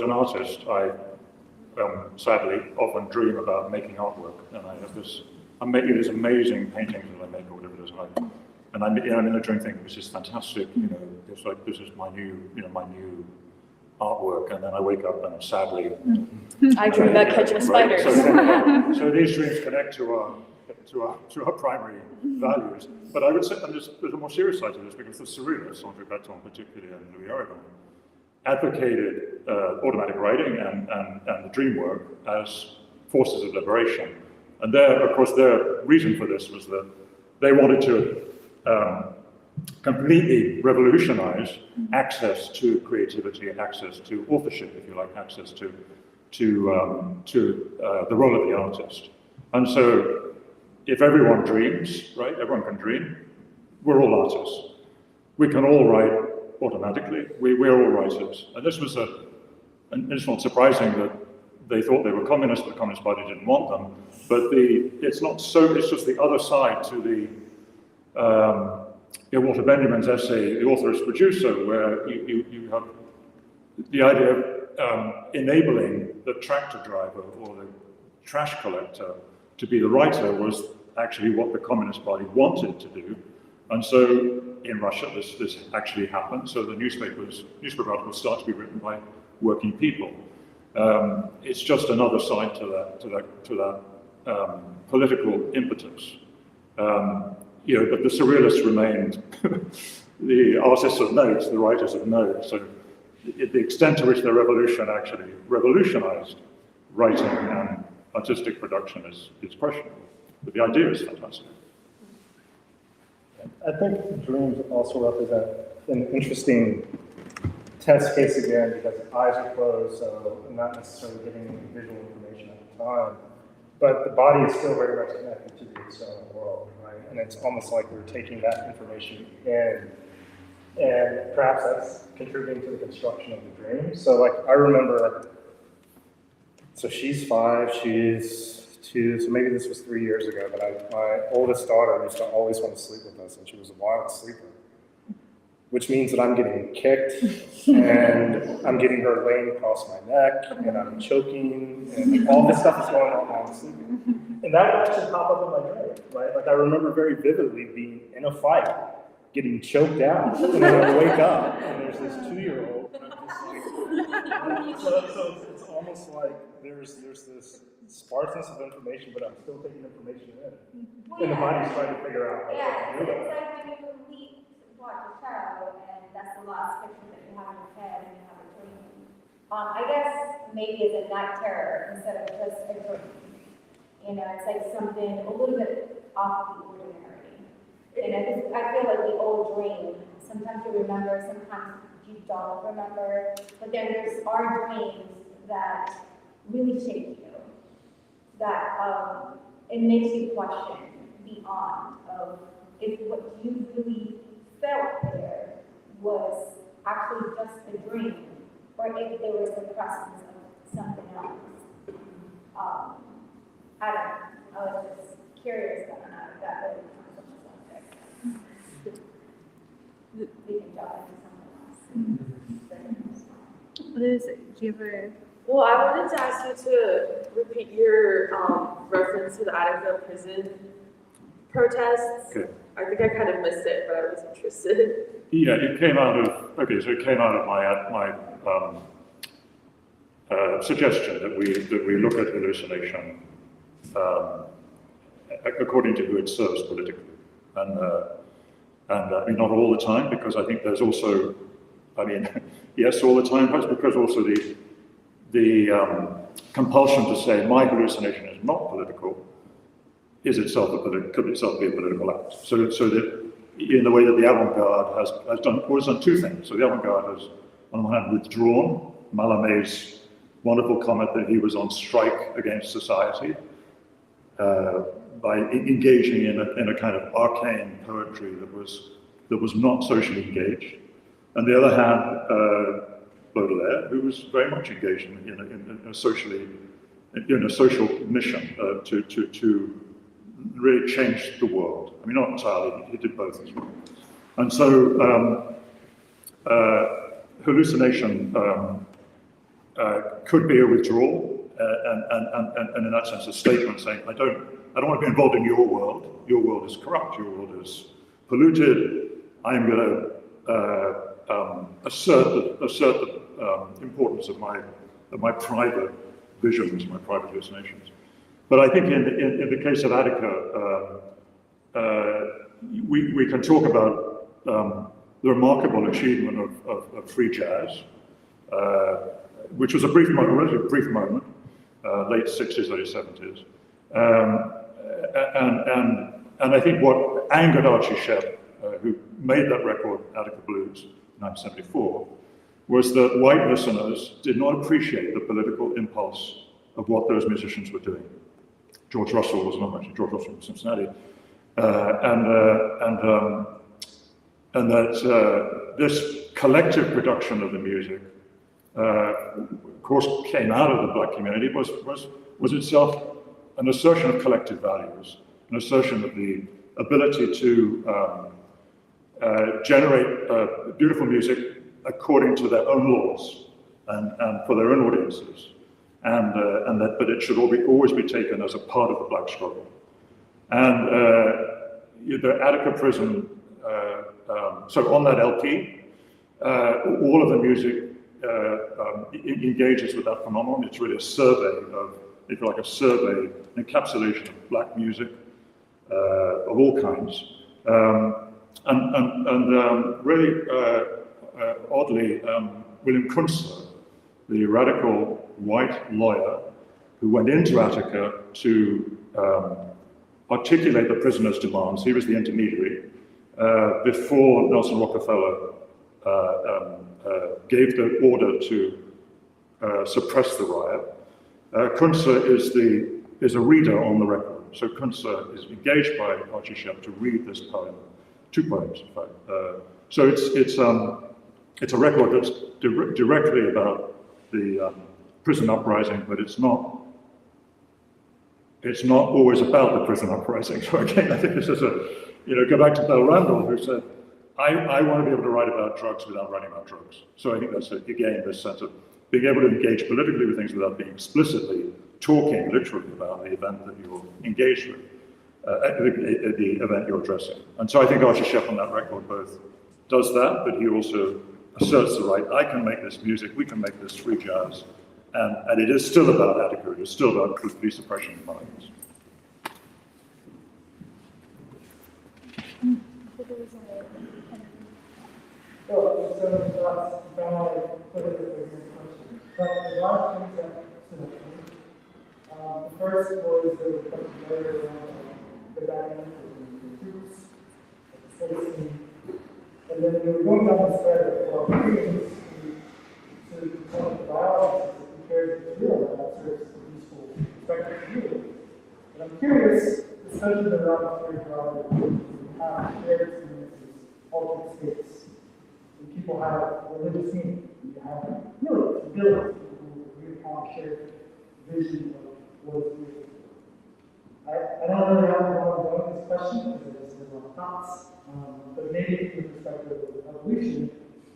an artist, I sadly often dream about making artwork, and I have I'm making these amazing paintings that I make, or whatever it is, and I'm in a dream thinking, this is fantastic, it's like, this is my new artwork, and then I wake up and sadly. I dream about catching spiders. So these dreams connect to our primary values. But I would say, and there's a more serious side to this, because the surrealists, Andre Breton particularly, and Louis Aragon, advocated automatic writing and the dream work as forces of liberation. And of course, their reason for this was that they wanted to completely revolutionize access to creativity and access to authorship, if you like, access to the role of the artist. And so, if everyone dreams, right, everyone can dream, we're all artists. We can all write automatically, we're all writers. And this was and it's not surprising that they thought they were communists, but the Communist Party didn't want them. But it's not so, it's just the other side to Walter Benjamin's essay, The Author as Producer, where you have the idea of enabling the tractor driver or the trash collector to be the writer was actually what the Communist Party wanted to do. And so in Russia, this actually happened. So the newspaper articles start to be written by working people. It's just another side to that political impetus. But the surrealists remained the artists of note, the writers of note. So the extent to which the revolution actually revolutionized writing and artistic production is questionable. But the idea is fantastic. I think dreams also represent an interesting test case again, because eyes are closed, so I'm not necessarily getting visual information at the time, but the body is still very much connected to the external world, right? And it's almost like we're taking that information in, and perhaps that's contributing to the construction of the dream. So like, I remember, so she's 5, she's 2, so maybe this was 3 years ago, but my oldest daughter used to always want to sleep with us, and she was a wild sleeper, which means that I'm getting kicked, and I'm getting her laying across my neck, and I'm choking, and all this stuff is going on while I'm sleeping. And that would actually pop up in my dream, right? Like I remember very vividly being in a fight, getting choked out, and then I wake up, and there's this 2-year-old, and I'm just like, so it's almost like there's this sparseness of information, but I'm still taking information in. And the body's trying to figure out what to do with it. It's like when you watch a show, and that's the last picture that you have in your head, and you have a dream. I guess maybe it's a night terror instead of just a dream. It's like something a little bit off the ordinary. Because I feel like the old dream, sometimes you remember, sometimes you don't remember, but then there's our dreams that really shape you, that it makes you question beyond of if what you really felt there was actually just a dream, or if there was the presence of something else. I don't know. I was just curious about that really concept. We can jump into something else. Liz, do you have a... Well, I wanted to ask you to repeat your reference to the Attica prison protests. Okay. I think I kind of missed it, but I was interested. Yeah, it came out of my suggestion that we look at hallucination according to who it serves politically, and I mean not all the time, because I think there's also, yes, all the time, but because also the compulsion to say my hallucination is not political is itself could itself be a political act. So that in the way that the avant-garde has done two things. So the avant-garde has, on the one hand, withdrawn Mallarmé's wonderful comment that he was on strike against society by engaging in a kind of arcane poetry that was not socially engaged. On the other hand, Baudelaire, who was very much engaged in a social mission to really change the world. I mean, not entirely, he did both as well. And so hallucination could be a withdrawal, and in that sense, a statement saying, I don't want to be involved in your world. Your world is corrupt. Your world is polluted. I'm going to assert the importance of my private visions, my private hallucinations. But I think in the case of Attica, we can talk about the remarkable achievement of free jazz, which was a brief moment, a relatively brief moment, late 60s, early 70s. And I think what angered Archie Shepp, who made that record, Attica Blues, in 1974, was that white listeners did not appreciate the political impulse of what those musicians were doing. George Russell was not mentioned, George Russell from Cincinnati. And that this collective production of the music, of course, came out of the Black community, was itself an assertion of collective values, an assertion of the ability to generate beautiful music according to their own laws and for their own audiences, but it should always be taken as a part of the Black struggle. And the Attica Prison, so on that LP, all of the music engages with that phenomenon. It's really a survey of, if you like, a survey, an encapsulation of Black music of all kinds. Really, oddly, William Kunstler, the radical white lawyer who went into Attica to articulate the prisoners' demands, he was the intermediary, before Nelson Rockefeller gave the order to suppress the riot. Kunstler is a reader on the record. So Kunstler is engaged by Archie Shepp to read this poem, 2 poems, in fact. So it's a record that's directly about the prison uprising, but it's not always about the prison uprising. So again, I think this is go back to Bell Randall, who said, I want to be able to write about drugs without writing about drugs. So I think that's, again, this sense of being able to engage politically with things without being explicitly talking literally about the event that you're engaged with, the event you're addressing. And so I think Archie Shepp on that record both does that, but he also asserts the right, I can make this music, we can make this free jazz, and it is still about Attica, it is still about police suppression and violence. Well, so that's valid politically question. But a lot of things that the first was the question earlier around the dynamic of the troops, the citizen, and then we were going down the thread of things to some of the violence compared to the real that serves the peaceful perspective of you. And I'm curious, especially around the third how shared experiences, altered states. And people have religious meaning. You have really ability to agree upon a shared vision of what is real. I don't really have a lot of going this question because there's a lot of thoughts, but maybe from the perspective of evolution,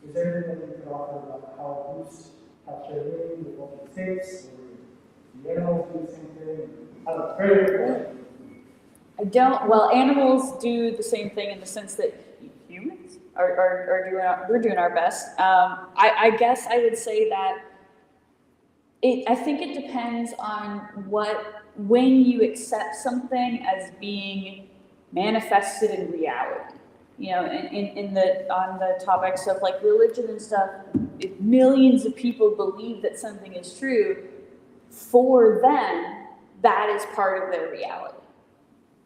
is there anything that you could offer about how groups have shared meaning with altered states, or the animals do the same thing? Very good question. I don't, well, animals do the same thing in the sense that humans we're doing our best. I guess I would say that I think it depends on when you accept something as being manifested in reality. On the topics of like religion and stuff, if millions of people believe that something is true, for them, that is part of their reality.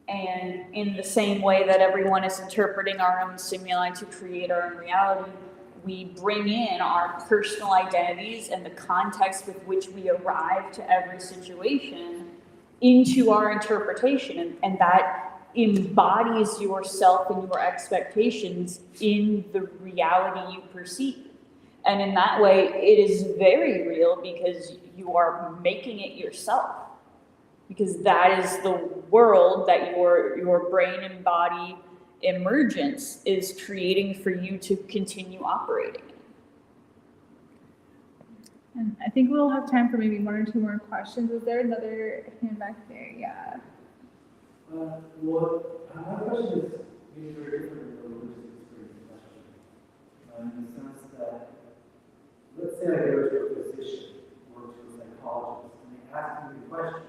And in the same way that everyone is interpreting our own stimuli to create our own reality, we bring in our personal identities and the context with which we arrive to every situation into our interpretation. And that embodies yourself and your expectations in the reality you perceive. And in that way, it is very real because you are making it yourself. Because that is the world that your brain and body emergence is creating for you to continue operating in. And I think we'll have time for maybe 1 or 2 more questions. Is there another hand back there? Yeah. Well, my question is maybe very different from the religious experience question. In the sense that, let's say I go to a physician or to a psychologist and they ask me the question,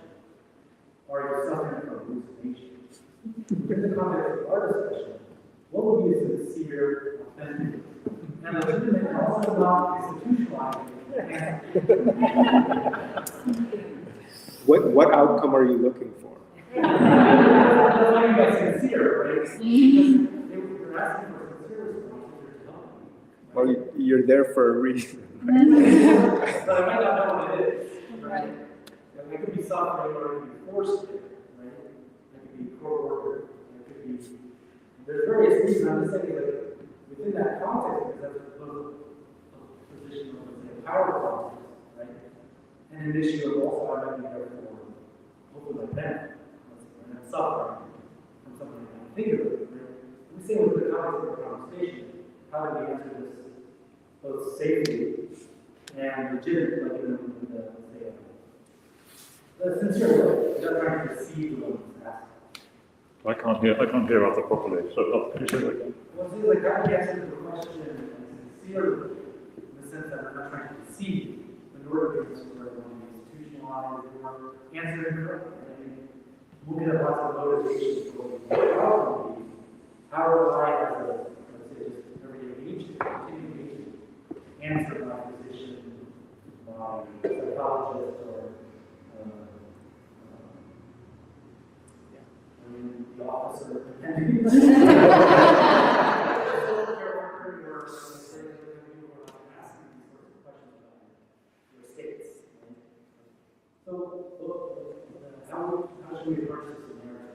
are you suffering from hallucinations? In the context of our discussion, what would be a sincere, authentic, and legitimate, and also not institutionalized What outcome are you looking for? That's why you guys sincere, right? Because they're asking for sincere response, they're telling you. Well, you're there for a reason. But I might not know what it is, right? And it could be suffering or it could be forced, right? It could be co-worker, it could be, there's various reasons. I'm just saying that within that context, because that's a position of, let's say, power context, right? And an issue of also how to be there for, hopefully like them, and then suffering from something that I think of it, right? I'm saying within the context of the conversation, how do we answer this both safely and legitimate, like in the say, the sincere way, not trying to deceive the one who's asking. I can't hear Arthur properly, so can you say that again? Well, see, like, how do you answer the question sincerely, in the sense that we're not trying to deceive, in order to sort of institutionalize or answer it correctly? I mean, we'll get lots of motivations for what outcome would be. How do I, as a, let's say, just everyday agent, continuing agent, answer my position, psychologist, or I mean, the officer, depending. So, how should we approach this scenario?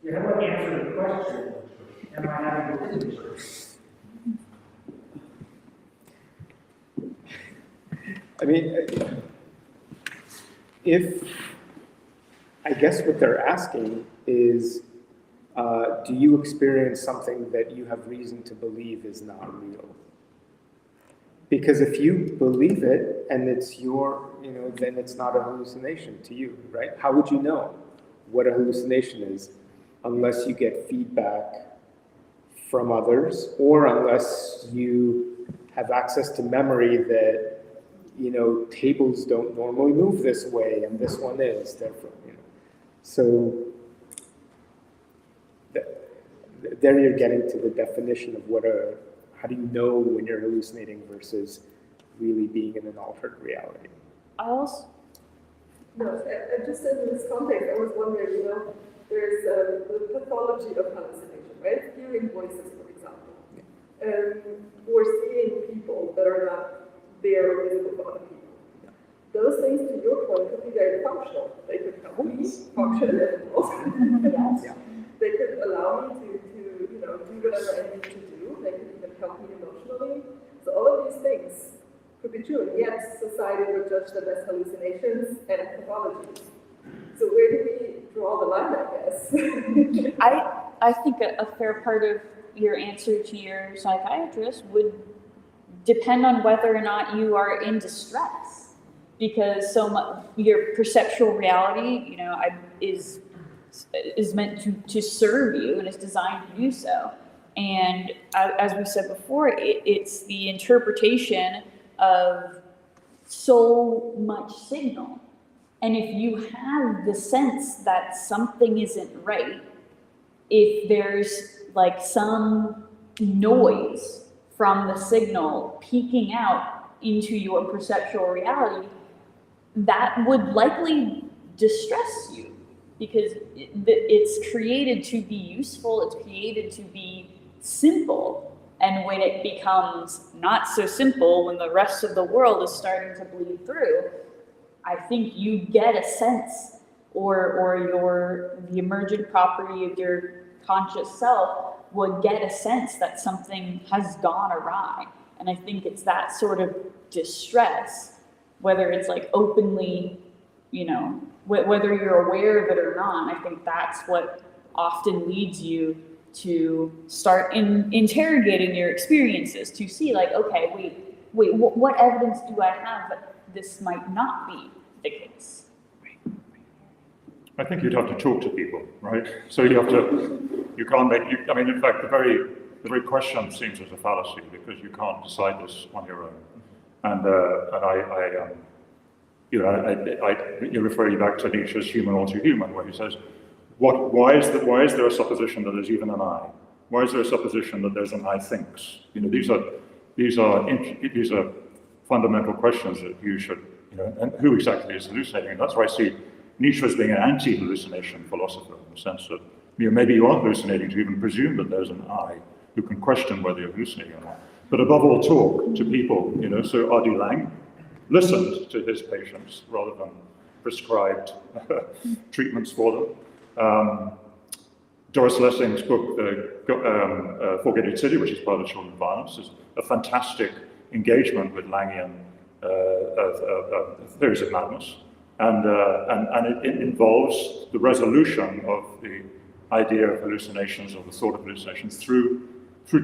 Yeah, how do I answer the question? Am I having a hallucination? I mean, I guess what they're asking is, do you experience something that you have reason to believe is not real? Because if you believe it and it's your, then it's not a hallucination to you, right? How would you know what a hallucination is unless you get feedback from others, or unless you have access to memory that, tables don't normally move this way and this one is, therefore, So there you're getting to the definition of how do you know when you're hallucinating versus really being in an altered reality? No, just in this context, I was wondering, there's the pathology of hallucination, right? Hearing voices, for example. Or seeing people that are not there or visible for other people. Those things, to your point, could be very functional. They could help me function and also they could allow me to do whatever I need to do. They could even help me emotionally. So all of these things could be true, and yet society would judge them as hallucinations and pathologies. So where do we draw the line, I guess? I think a fair part of your answer to your psychiatrist would depend on whether or not you are in distress, because so much your perceptual reality, is meant to serve you and is designed to do so. And as we said before, it's the interpretation of so much signal. And if you have the sense that something isn't right, if there's like some noise from the signal peeking out into your perceptual reality, that would likely distress you, because it's created to be useful, it's created to be simple. And when it becomes not so simple, when the rest of the world is starting to bleed through, I think you get a sense, or the emergent property of your conscious self would get a sense that something has gone awry. And I think it's that sort of distress, whether it's like openly, whether you're aware of it or not, I think that's what often leads you to start interrogating your experiences, to see like, okay, wait, what evidence do I have that this might not be the case? I think you'd have to talk to people, right? So you can't make, in fact, the very question seems as a fallacy, because you can't decide this on your own. And you're referring back to Nietzsche's Human or to Human, where he says, why is there a supposition that there's even an I? Why is there a supposition that there's an I thinks? These these are fundamental questions that you should, and who exactly is hallucinating? And that's why I see Nietzsche as being an anti-hallucination philosopher, in the sense that maybe you are hallucinating to even presume that there's an I who can question whether you're hallucinating or not. But above all, talk to people, so R.D. Laing listened to his patients rather than prescribed treatments for them. Doris Lessing's book, Four-Gated City, which is part of Children of Violence, is a fantastic engagement with Langian theories of madness. And it involves the resolution of the idea of hallucinations or the thought of hallucinations through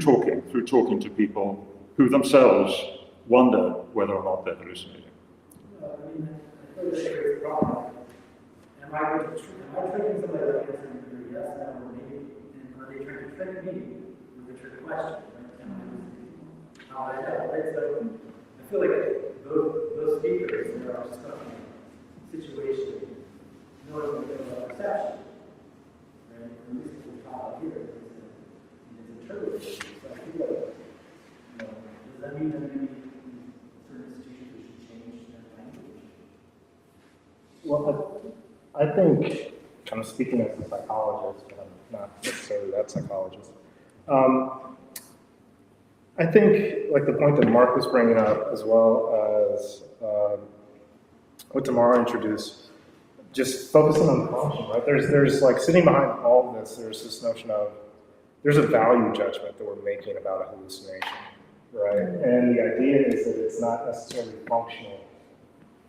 talking to people who themselves wonder whether or not they're hallucinating. I feel like there's a problem. Am I tricking somebody that answering yes, no, or maybe? And are they trying to trick me with a trick question? Right? How I know, right? So I feel like those speakers are stuck in a situation knowing that there's a perception. Right? At least the top here is interpretation. So I feel like, does that mean that maybe certain institutions should change their language? Well, I think, kind of speaking as a psychologist, but I'm not necessarily that psychologist. I think, like the point that Mark was bringing up, as well as what Tamara introduced, just focusing on the function, right? There's like sitting behind all of this, there's this notion of, there's a value judgment that we're making about a hallucination, right? And the idea is that it's not necessarily functional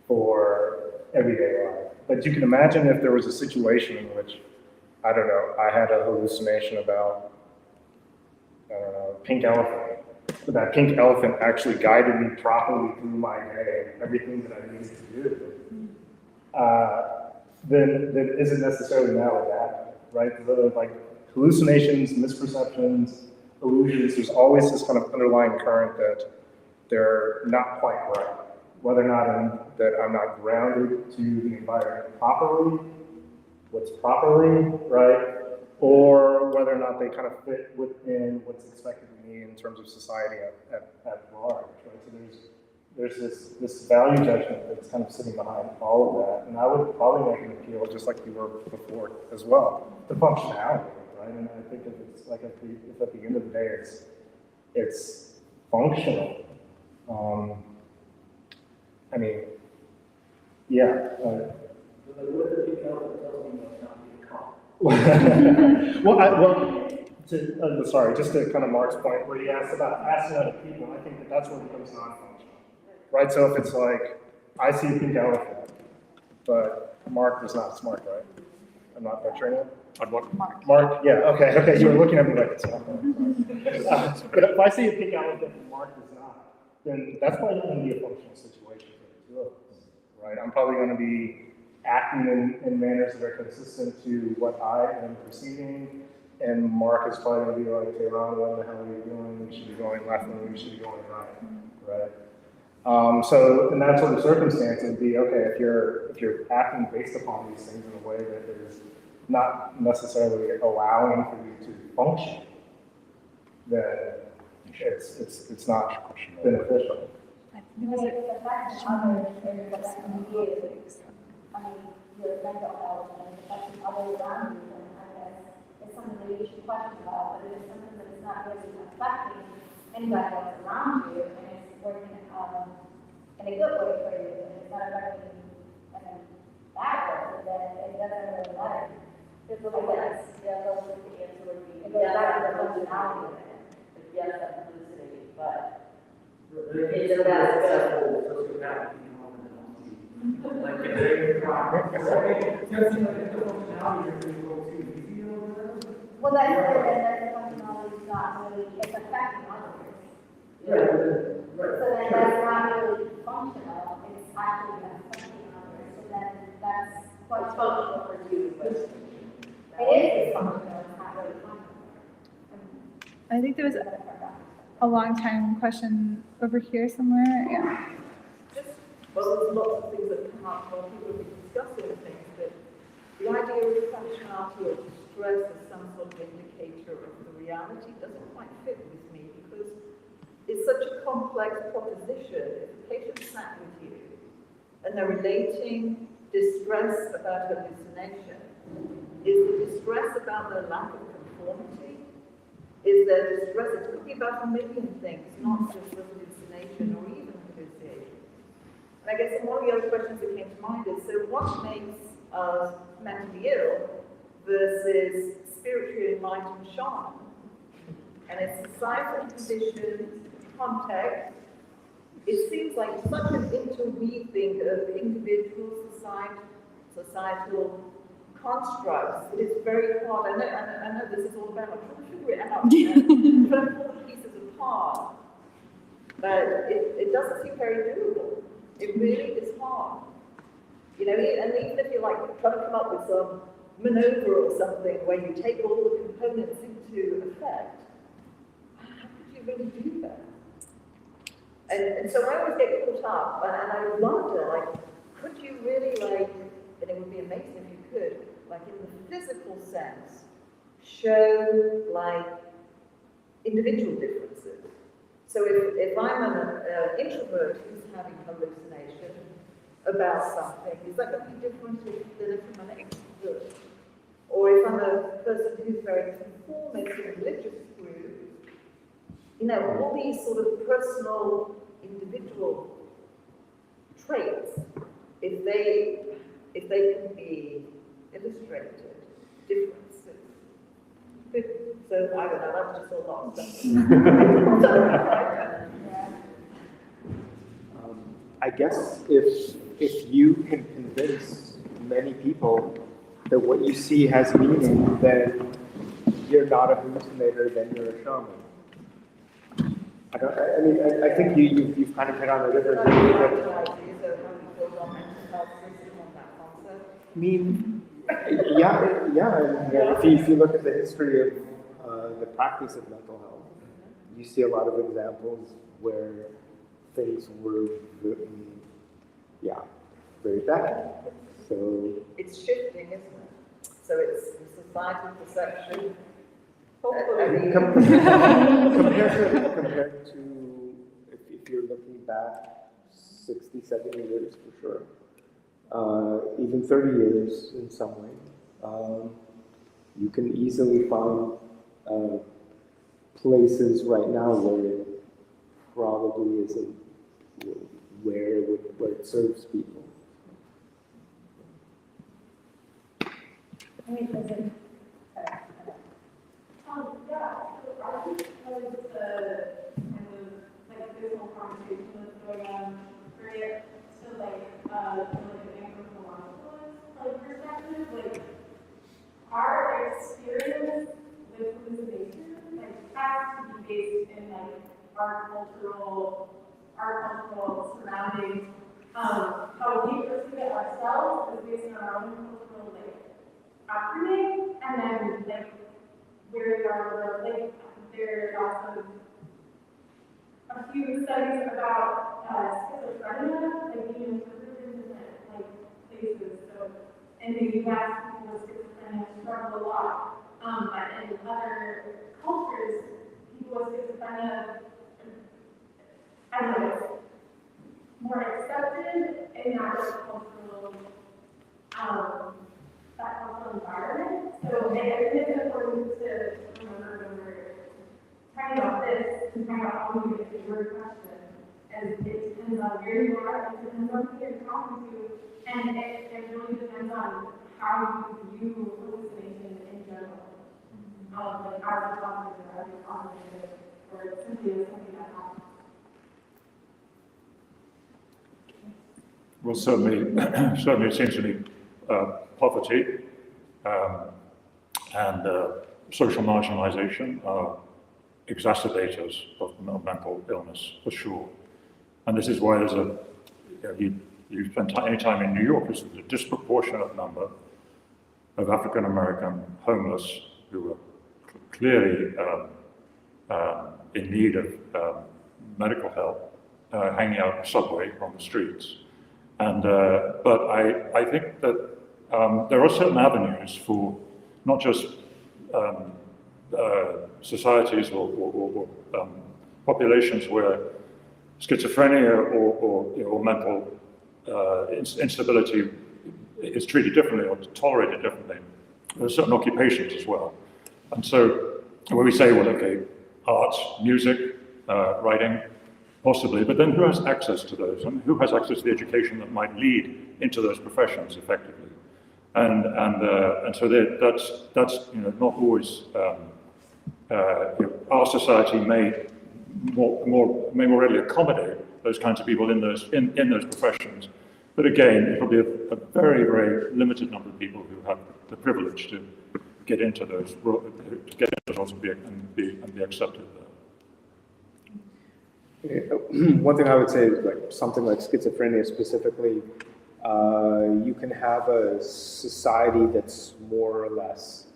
for everyday life. But you can imagine if there was a situation in which, I don't know, I had a hallucination about, I don't know, a pink elephant. But that pink elephant actually guided me properly through my day, everything that I needed to do. Then isn't necessarily maladaptive, right? Like hallucinations, misperceptions, illusions, there's always this kind of underlying current that they're not quite right. Whether or not I'm not grounded to the environment properly, what's properly, right? Or whether or not they kind of fit within what's expected of me in terms of society at large, right? So there's this value judgment that's kind of sitting behind all of that. And I would probably make an appeal, just like you were before as well, to functionality, right? And I think if it's like if at the end of the day it's functional, I mean, yeah. Sorry, just to kind of Mark's point where you asked about asking other people, I think that's where it becomes non-functional, right? So if it's like, I see a pink elephant, but Mark is not smart, right? I'm not butchering it? Mark, yeah, okay, you were looking at me like it's not. But if I see a pink elephant and Mark does not, then that's probably not going to be a functional situation for the two of us, right? I'm probably going to be acting in manners that are consistent to what I am perceiving, and Mark is probably going to be like, hey Ron, what the hell are you doing? We should be going left and we should be going right? So in that sort of circumstance, it'd be okay if you're acting based upon these things in a way that is not necessarily allowing for you to function, then it's not beneficial. The fact that others are mediated, I mean, your mental health and affecting others around you, and I guess it's something that you should question about, but it is something that is not really affecting anybody else around you, and it's working in a good way for you, and it's not affecting in a bad way, then it doesn't really matter. There's a yes, yeah, those are the answer would be, it goes back to the functionality of it. Yes, I'm hallucinating, but It's a bad successful sociopath. Like, if they well, that's the functionality is not really, it's affecting others. Yeah, right. So then that's not really functional, it's actually affecting others, so then that's what's functional for you, but it is functional, it's not really functional. I think there was a long time question over here somewhere. Yeah. Well, there's lots of things that come up while people have been discussing things, but the idea of functionality or distress as some sort of indicator of the reality doesn't quite fit with me, because it's such a complex proposition. If the patient sat with you and they're relating distress about hallucination, is the distress about the lack of conformity? Is there distress? It's talking about a million things, not just the hallucination or even hallucination. And I guess one of the other questions that came to mind is, so what makes us mentally ill versus spiritually enlightened shaman? And it's societal conditions, context. It seems like such an interweaving of individual societal constructs that it's very hard. I know this is all about trying to figure it out, and trying to pull the pieces apart. But it doesn't seem very doable. It really is hard. You know, and even if you're like trying to come up with some maneuver or something where you take all the components into effect, how could you really do that? And so I always get caught up, and I wonder, like, could you really, like, and it would be amazing if you could, like, in the physical sense, show, like, individual differences. So if I'm an introvert who's having hallucination about something, is that going to be different than if I'm an extrovert? Or if I'm a person who's very conformist in a religious group, you know, all these sort of personal, individual traits, if they can be illustrated, differences. So I don't know, that was just a lot of stuff. I guess if you can convince many people that what you see has meaning, then you're not a hallucinator, then you're a shaman. I think you've kind of hit on a different thing. I mean, yeah. If you look at the history of the practice of mental health, you see a lot of examples where things were very bad. So it's shifting, isn't it? So it's societal perception. Compared to if you're looking back 60, 70 years for sure, even 30 years in some way, you can easily find places right now where it probably isn't where it serves people. I mean, is it, yeah, so I think because the kind of like this whole conversation that's going on, for it to like an anthropologist like perspective, like our experience with hallucination like has to be based in like our cultural surroundings. How we perceive it ourselves is based on our own cultural like upbringing, and then like where we are, like there are also a few studies about schizophrenia, like being interpreted in different like places. So in the U.S., people with schizophrenia struggle a lot, but in other cultures, people with schizophrenia, I don't know, it's more accepted in that cultural environment. So I think it's important to remember when we're talking about this and talking about how we get the word question. And it depends on where you are, it depends on who you're talking to, and it really depends on how you view hallucination in general. Like as a positive or as a positive, or simply as something that happens. Well, certainly it seems to me poverty and social marginalization are exacerbators of mental illness, for sure. And this is why there's you spend any time in New York, there's a disproportionate number of African American homeless who are clearly in need of medical help, hanging out on the subway, on the streets. And but I think that there are certain avenues for not just societies or populations where schizophrenia or mental instability is treated differently or tolerated differently. There are certain occupations as well. And so when we say, well, okay, arts, music, writing, possibly, but then who has access to those? And who has access to the education that might lead into those professions effectively? And so that's not always, our society may more readily accommodate those kinds of people in those professions. But again, it'll be a very, very limited number of people who have the privilege to get into those roles and be accepted there. One thing I would say is like something like schizophrenia specifically, you can have a society that's more or less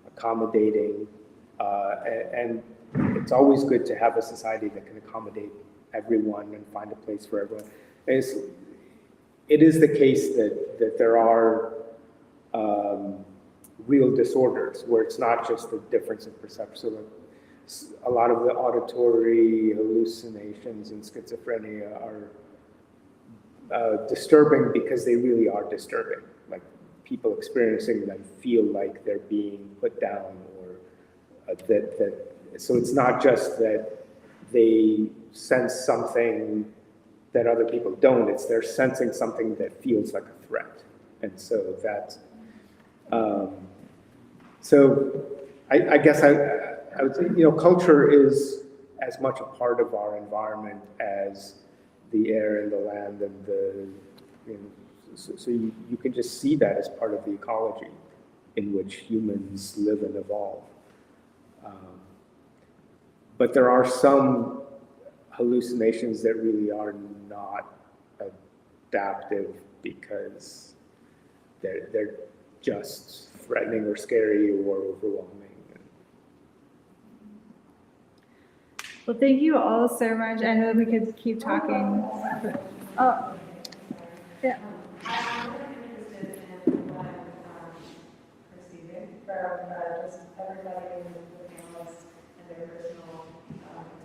accommodating, and it's always good to have a society that can accommodate everyone and find a place for everyone. It is the case that there are real disorders where it's not just the difference in perception. So like, a lot of the auditory hallucinations in schizophrenia are disturbing because they really are disturbing. Like people experiencing them feel like they're being put down, or so it's not just that they sense something that other people don't, it's they're sensing something that feels like a threat. And so that's, so I guess I would say, culture is as much a part of our environment as the air and the land and so you can just see that as part of the ecology in which humans live and evolve. But there are some hallucinations that really are not adaptive because they're just threatening or scary or overwhelming. Well, thank you all so much. I know we could keep talking. Oh, yeah. I'm really interested in what Christy did from just everybody in the panelists and their personal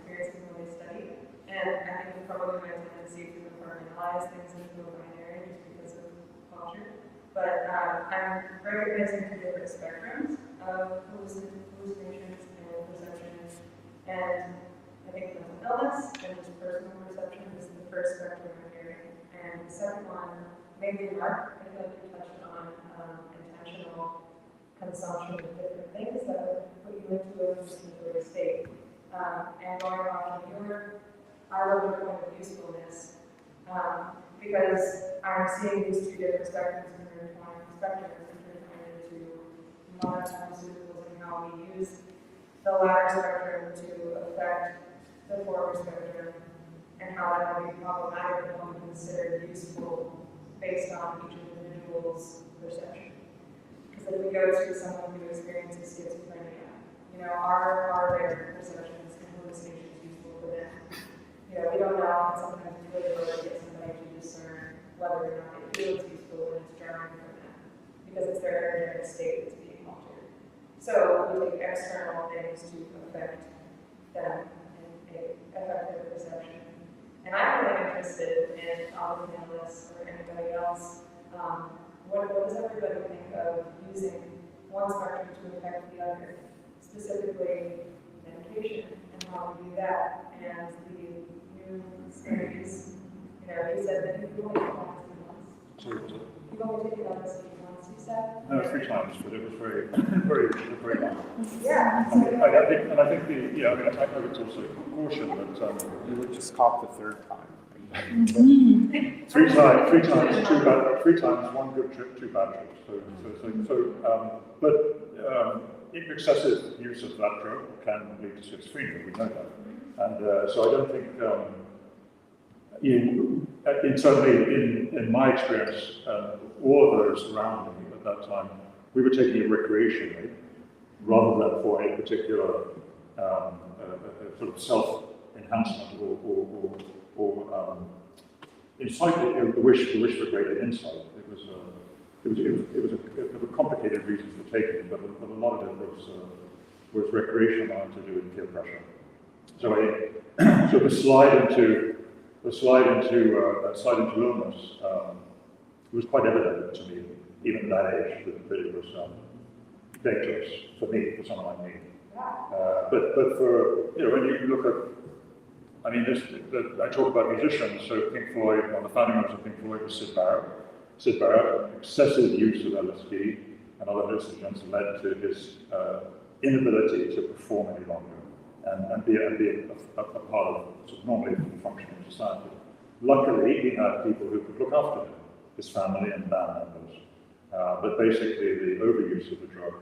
experiences when they study. And I think probably my tendency to compartmentalize things into a binary just because of culture. But I'm recognizing two different spectrums of hallucinations and perceptions. And I think mental illness and just personal perception is the first spectrum I'm hearing. And the second one, maybe Mark, I feel like you touched on intentional consumption of different things that would put you into a particular state. And going off of our point of usefulness, because I'm seeing these two different spectrums intertwined into non-pharmaceuticals and how we use the latter spectrum to affect the former spectrum, and how that would be problematic and what we consider useful based on each individual's perception. Because if we go to someone who experiences schizophrenia, are their perceptions and hallucinations useful for them? We don't know, and sometimes it's really hard to get somebody to discern whether or not they feel it's useful when it's jarring for them, because it's their energetic state that's being altered. So we take external things to affect them and affect their perception. And I'm really interested in all the panelists or anybody else. What does everybody think of using one spectrum to affect the other? Specifically, medication and how we do that, and the new studies. You said that you've only taken once. You've only taken once, you said? No, 3 times, but it was very, very, very long. Yeah. I think I would also caution that You would just cop the third time. 3 times, 1 good trip, 2 bad trips. But excessive use of that drug can lead to schizophrenia, we know that. And so I don't think, certainly in my experience, all of those around me at that time, we were taking it recreationally rather than for a particular sort of self-enhancement or insight, the wish for greater insight. It was a complicated reason for taking it, but a lot of it was recreational and to do with peer pressure. So the slide into the slide into illness, it was quite evident to me, even at that age, that it was dangerous for me, for someone like me. But for, when you look at, I talk about musicians, so Pink Floyd, one of the founding members of Pink Floyd was Syd Barrett. Syd Barrett, excessive use of LSD and other hallucinogens led to his inability to perform any longer and be a part of sort of normally functioning society. Luckily, he had people who could look after him, his family and band members. But basically, the overuse of the drug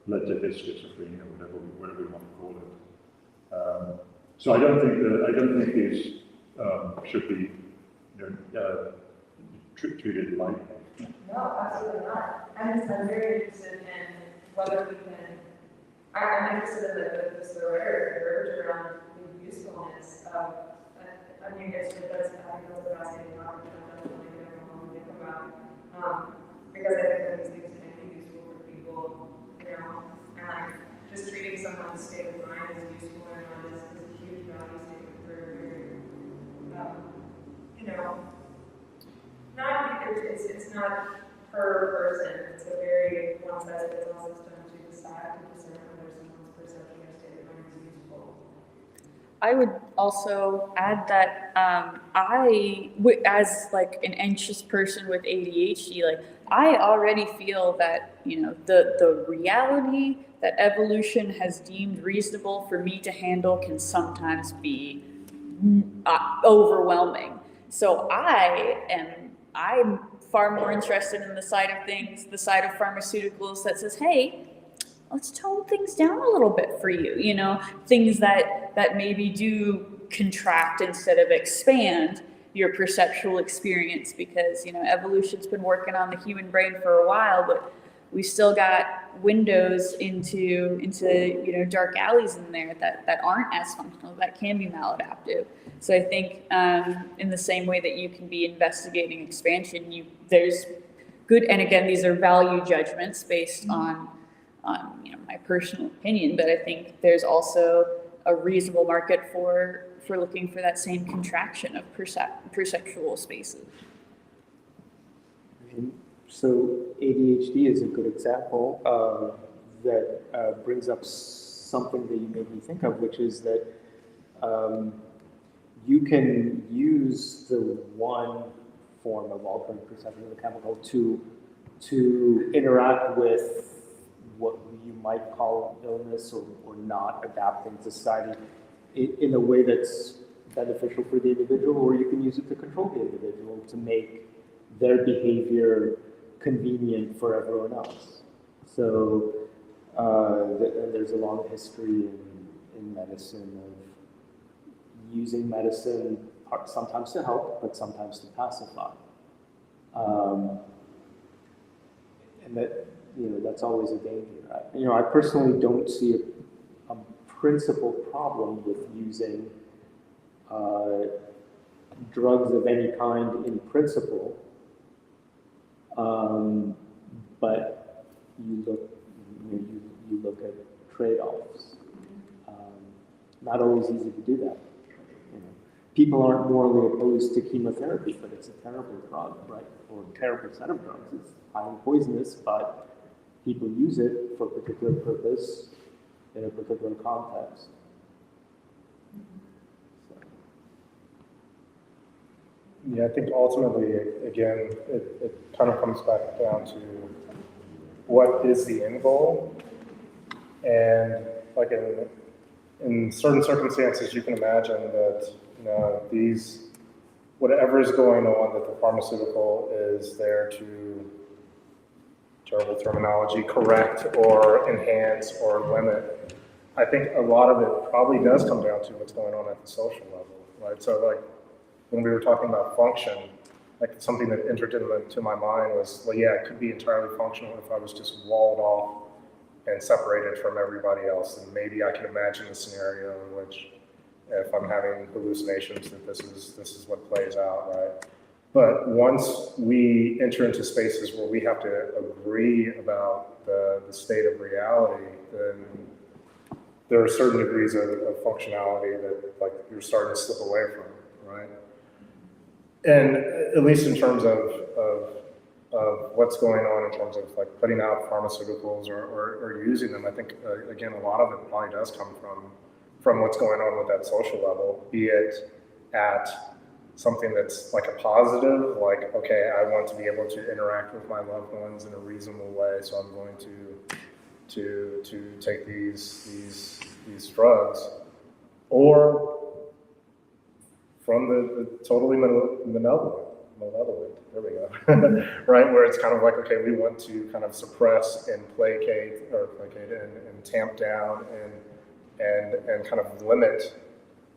led to his schizophrenia, whatever we want to call it. So I don't think these should be treated lightly. No, absolutely not. I'm very interested in whether we can, I'm interested in the surrogate around the usefulness of, I think that's a fascinating topic that I definitely don't think about. Because I think that these things can be useful for people, and just treating someone's state of mind as useful or not is a huge value statement for, not because it's not per person, it's a very one-size-fits-all system to decide to discern whether someone's perception or state of mind is useful. I would also add that as like an anxious person with ADHD, like I already feel that the reality that evolution has deemed reasonable for me to handle can sometimes be overwhelming. So I'm far more interested in the side of things, the side of pharmaceuticals that says, hey, let's tone things down a little bit for you, things that maybe do contract instead of expand your perceptual experience, because, evolution's been working on the human brain for a while, but we still got windows into dark alleys in there that aren't as functional, that can be maladaptive. So I think in the same way that you can be investigating expansion, there's good, and again, these are value judgments based on my personal opinion, but I think there's also a reasonable market for looking for that same contraction of perceptual spaces. So ADHD is a good example that brings up something that you made me think of, which is that you can use the one form of alternate perception of the chemical to interact with what you might call illness or not adapting to society in a way that's beneficial for the individual, or you can use it to control the individual to make their behavior convenient for everyone else. So there's a long history in medicine of using medicine sometimes to help, but sometimes to pacify. And that's always a danger. I personally don't see a principal problem with using drugs of any kind in principle, but you look at trade-offs. Not always easy to do that. People aren't morally opposed to chemotherapy, but it's a terrible drug, right? Or a terrible set of drugs. It's highly poisonous, but people use it for a particular purpose in a particular context. Yeah, I think ultimately, again, it kind of comes back down to what is the end goal. And like in certain circumstances, you can imagine that whatever is going on, that the pharmaceutical is there to, terrible terminology, correct or enhance or limit. I think a lot of it probably does come down to what's going on at the social level, right? So like when we were talking about function, like something that entered into my mind was, well, yeah, it could be entirely functional if I was just walled off and separated from everybody else. And maybe I can imagine a scenario in which if I'm having hallucinations that this is what plays out, right? But once we enter into spaces where we have to agree about the state of reality, then there are certain degrees of functionality that like you're starting to slip away from, right? And at least in terms of what's going on in terms of like putting out pharmaceuticals or using them, I think, again, a lot of it probably does come from what's going on with that social level, be it at something that's like a positive, like, okay, I want to be able to interact with my loved ones in a reasonable way, so I'm going to take these drugs, or from the totally malevolent, there we go, right, where it's kind of like, okay, we want to kind of suppress and placate and tamp down and kind of limit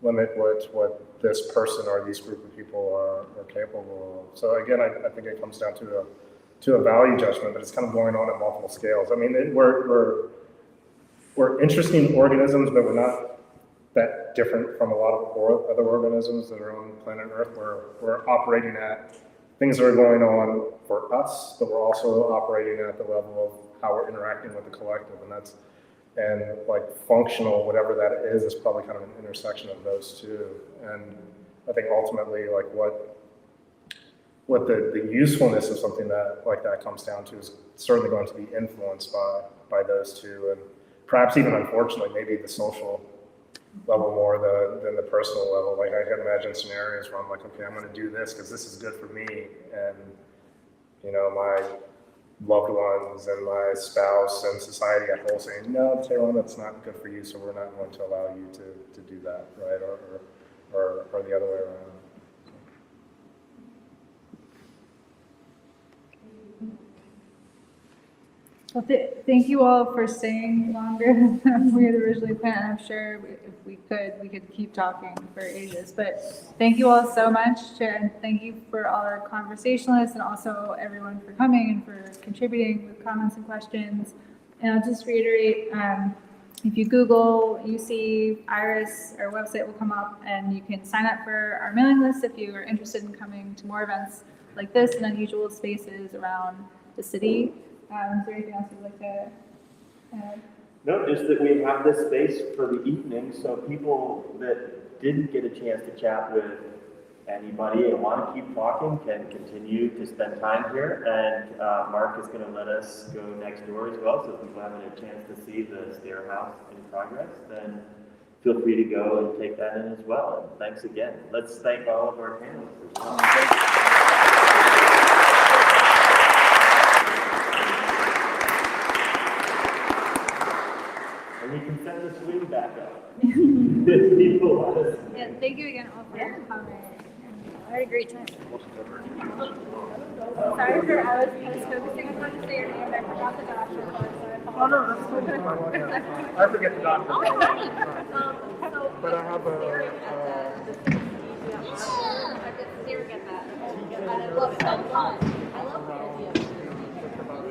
what this person or these group of people are capable of. So again, I think it comes down to a value judgment, but it's kind of going on at multiple scales. I mean, we're interesting organisms, but we're not that different from a lot of other organisms that are on planet Earth. We're operating at things that are going on for us, but we're also operating at the level of how we're interacting with the collective, and like functional, whatever that is probably kind of an intersection of those two. And I think ultimately, like what the usefulness of something like that comes down to is certainly going to be influenced by those two, and perhaps even unfortunately, maybe the social level more than the personal level. Like I can imagine scenarios where I'm like, okay, I'm going to do this because this is good for me, and you know, my loved ones and my spouse and society at whole saying, no, Taylor, that's not good for you, so we're not going to allow you to do that, right? Or the other way around. Well, thank you all for staying longer than we had originally planned. I'm sure if we could keep talking for ages. But thank you all so much, and thank you for all our conversationalists and also everyone for coming and for contributing with comments and questions. And I'll just reiterate, if you Google UC IRiS, our website will come up, and you can sign up for our mailing list if you are interested in coming to more events like this and unusual spaces around the city. Is there anything else you'd like to add? No, just that we have this space for the evening, so people that didn't get a chance to chat with anybody and want to keep talking can continue to spend time here. And Mark is going to let us go next door as well, so if people haven't had a chance to see the stair house in progress, then feel free to go and take that in as well. And thanks again. Let's thank all of our panelists. And we can send the swing back up. People want us. Yeah, thank you again all for coming. I had a great time. Sorry for I was focusing on what to say your name, I forgot the doctor part, so I apologize. Oh, no, that's cool. I forget the doctor. But I have I did get that. And I love it.